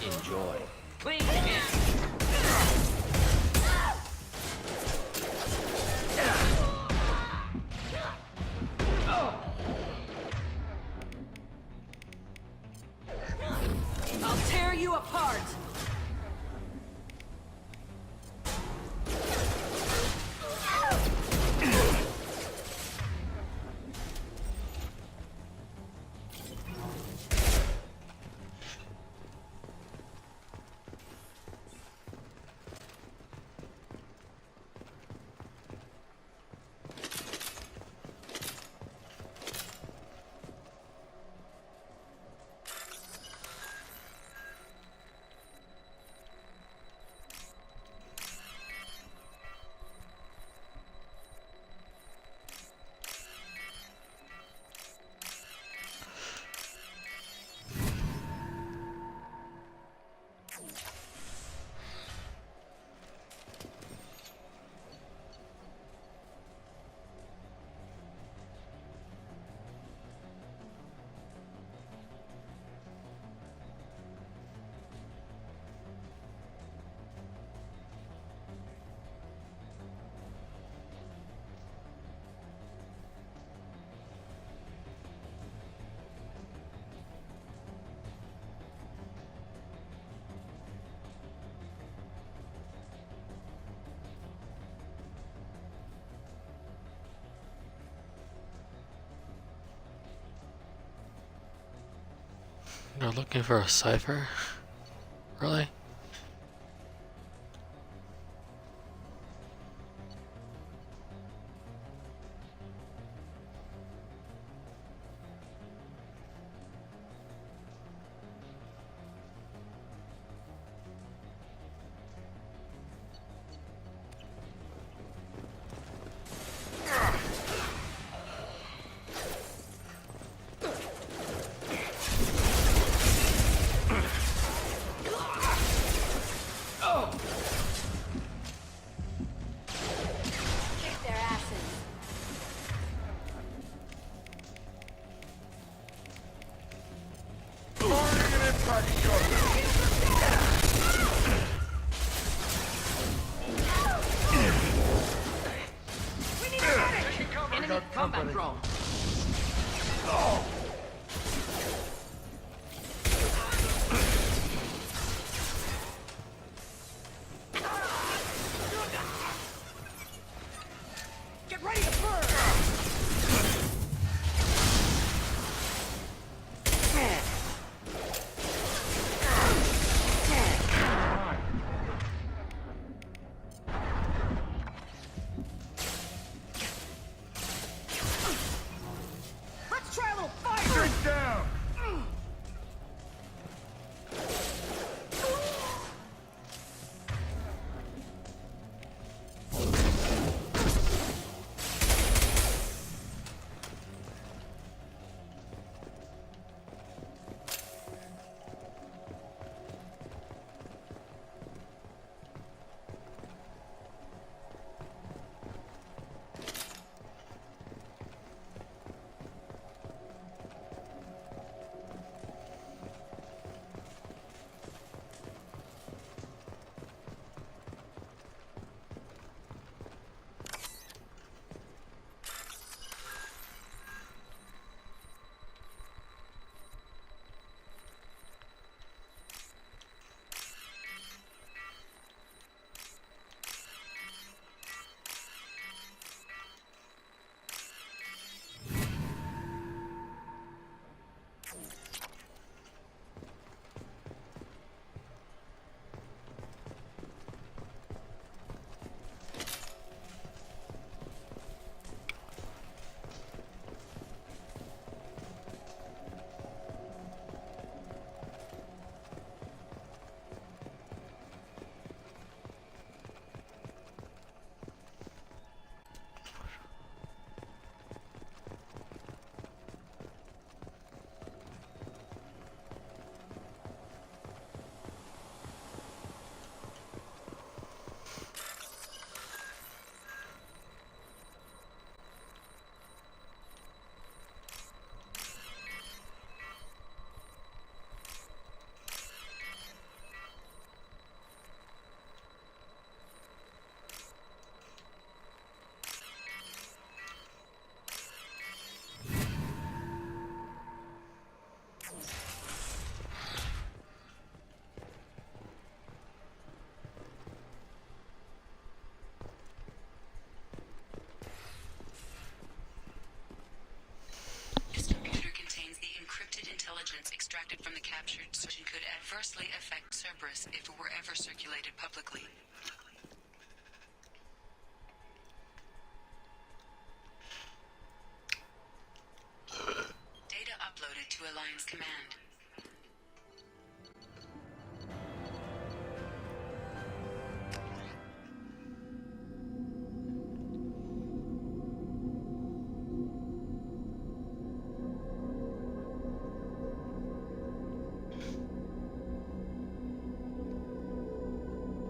Enjoy. Clean. I'll tear you apart. They're looking for a cipher? Really? Kick their asses. We need a medic! Enemy combat drone. Get ready to burn! Let's try a little fire! Get down! Extracted from the captured search could adversely affect Cerberus if it were ever circulated publicly.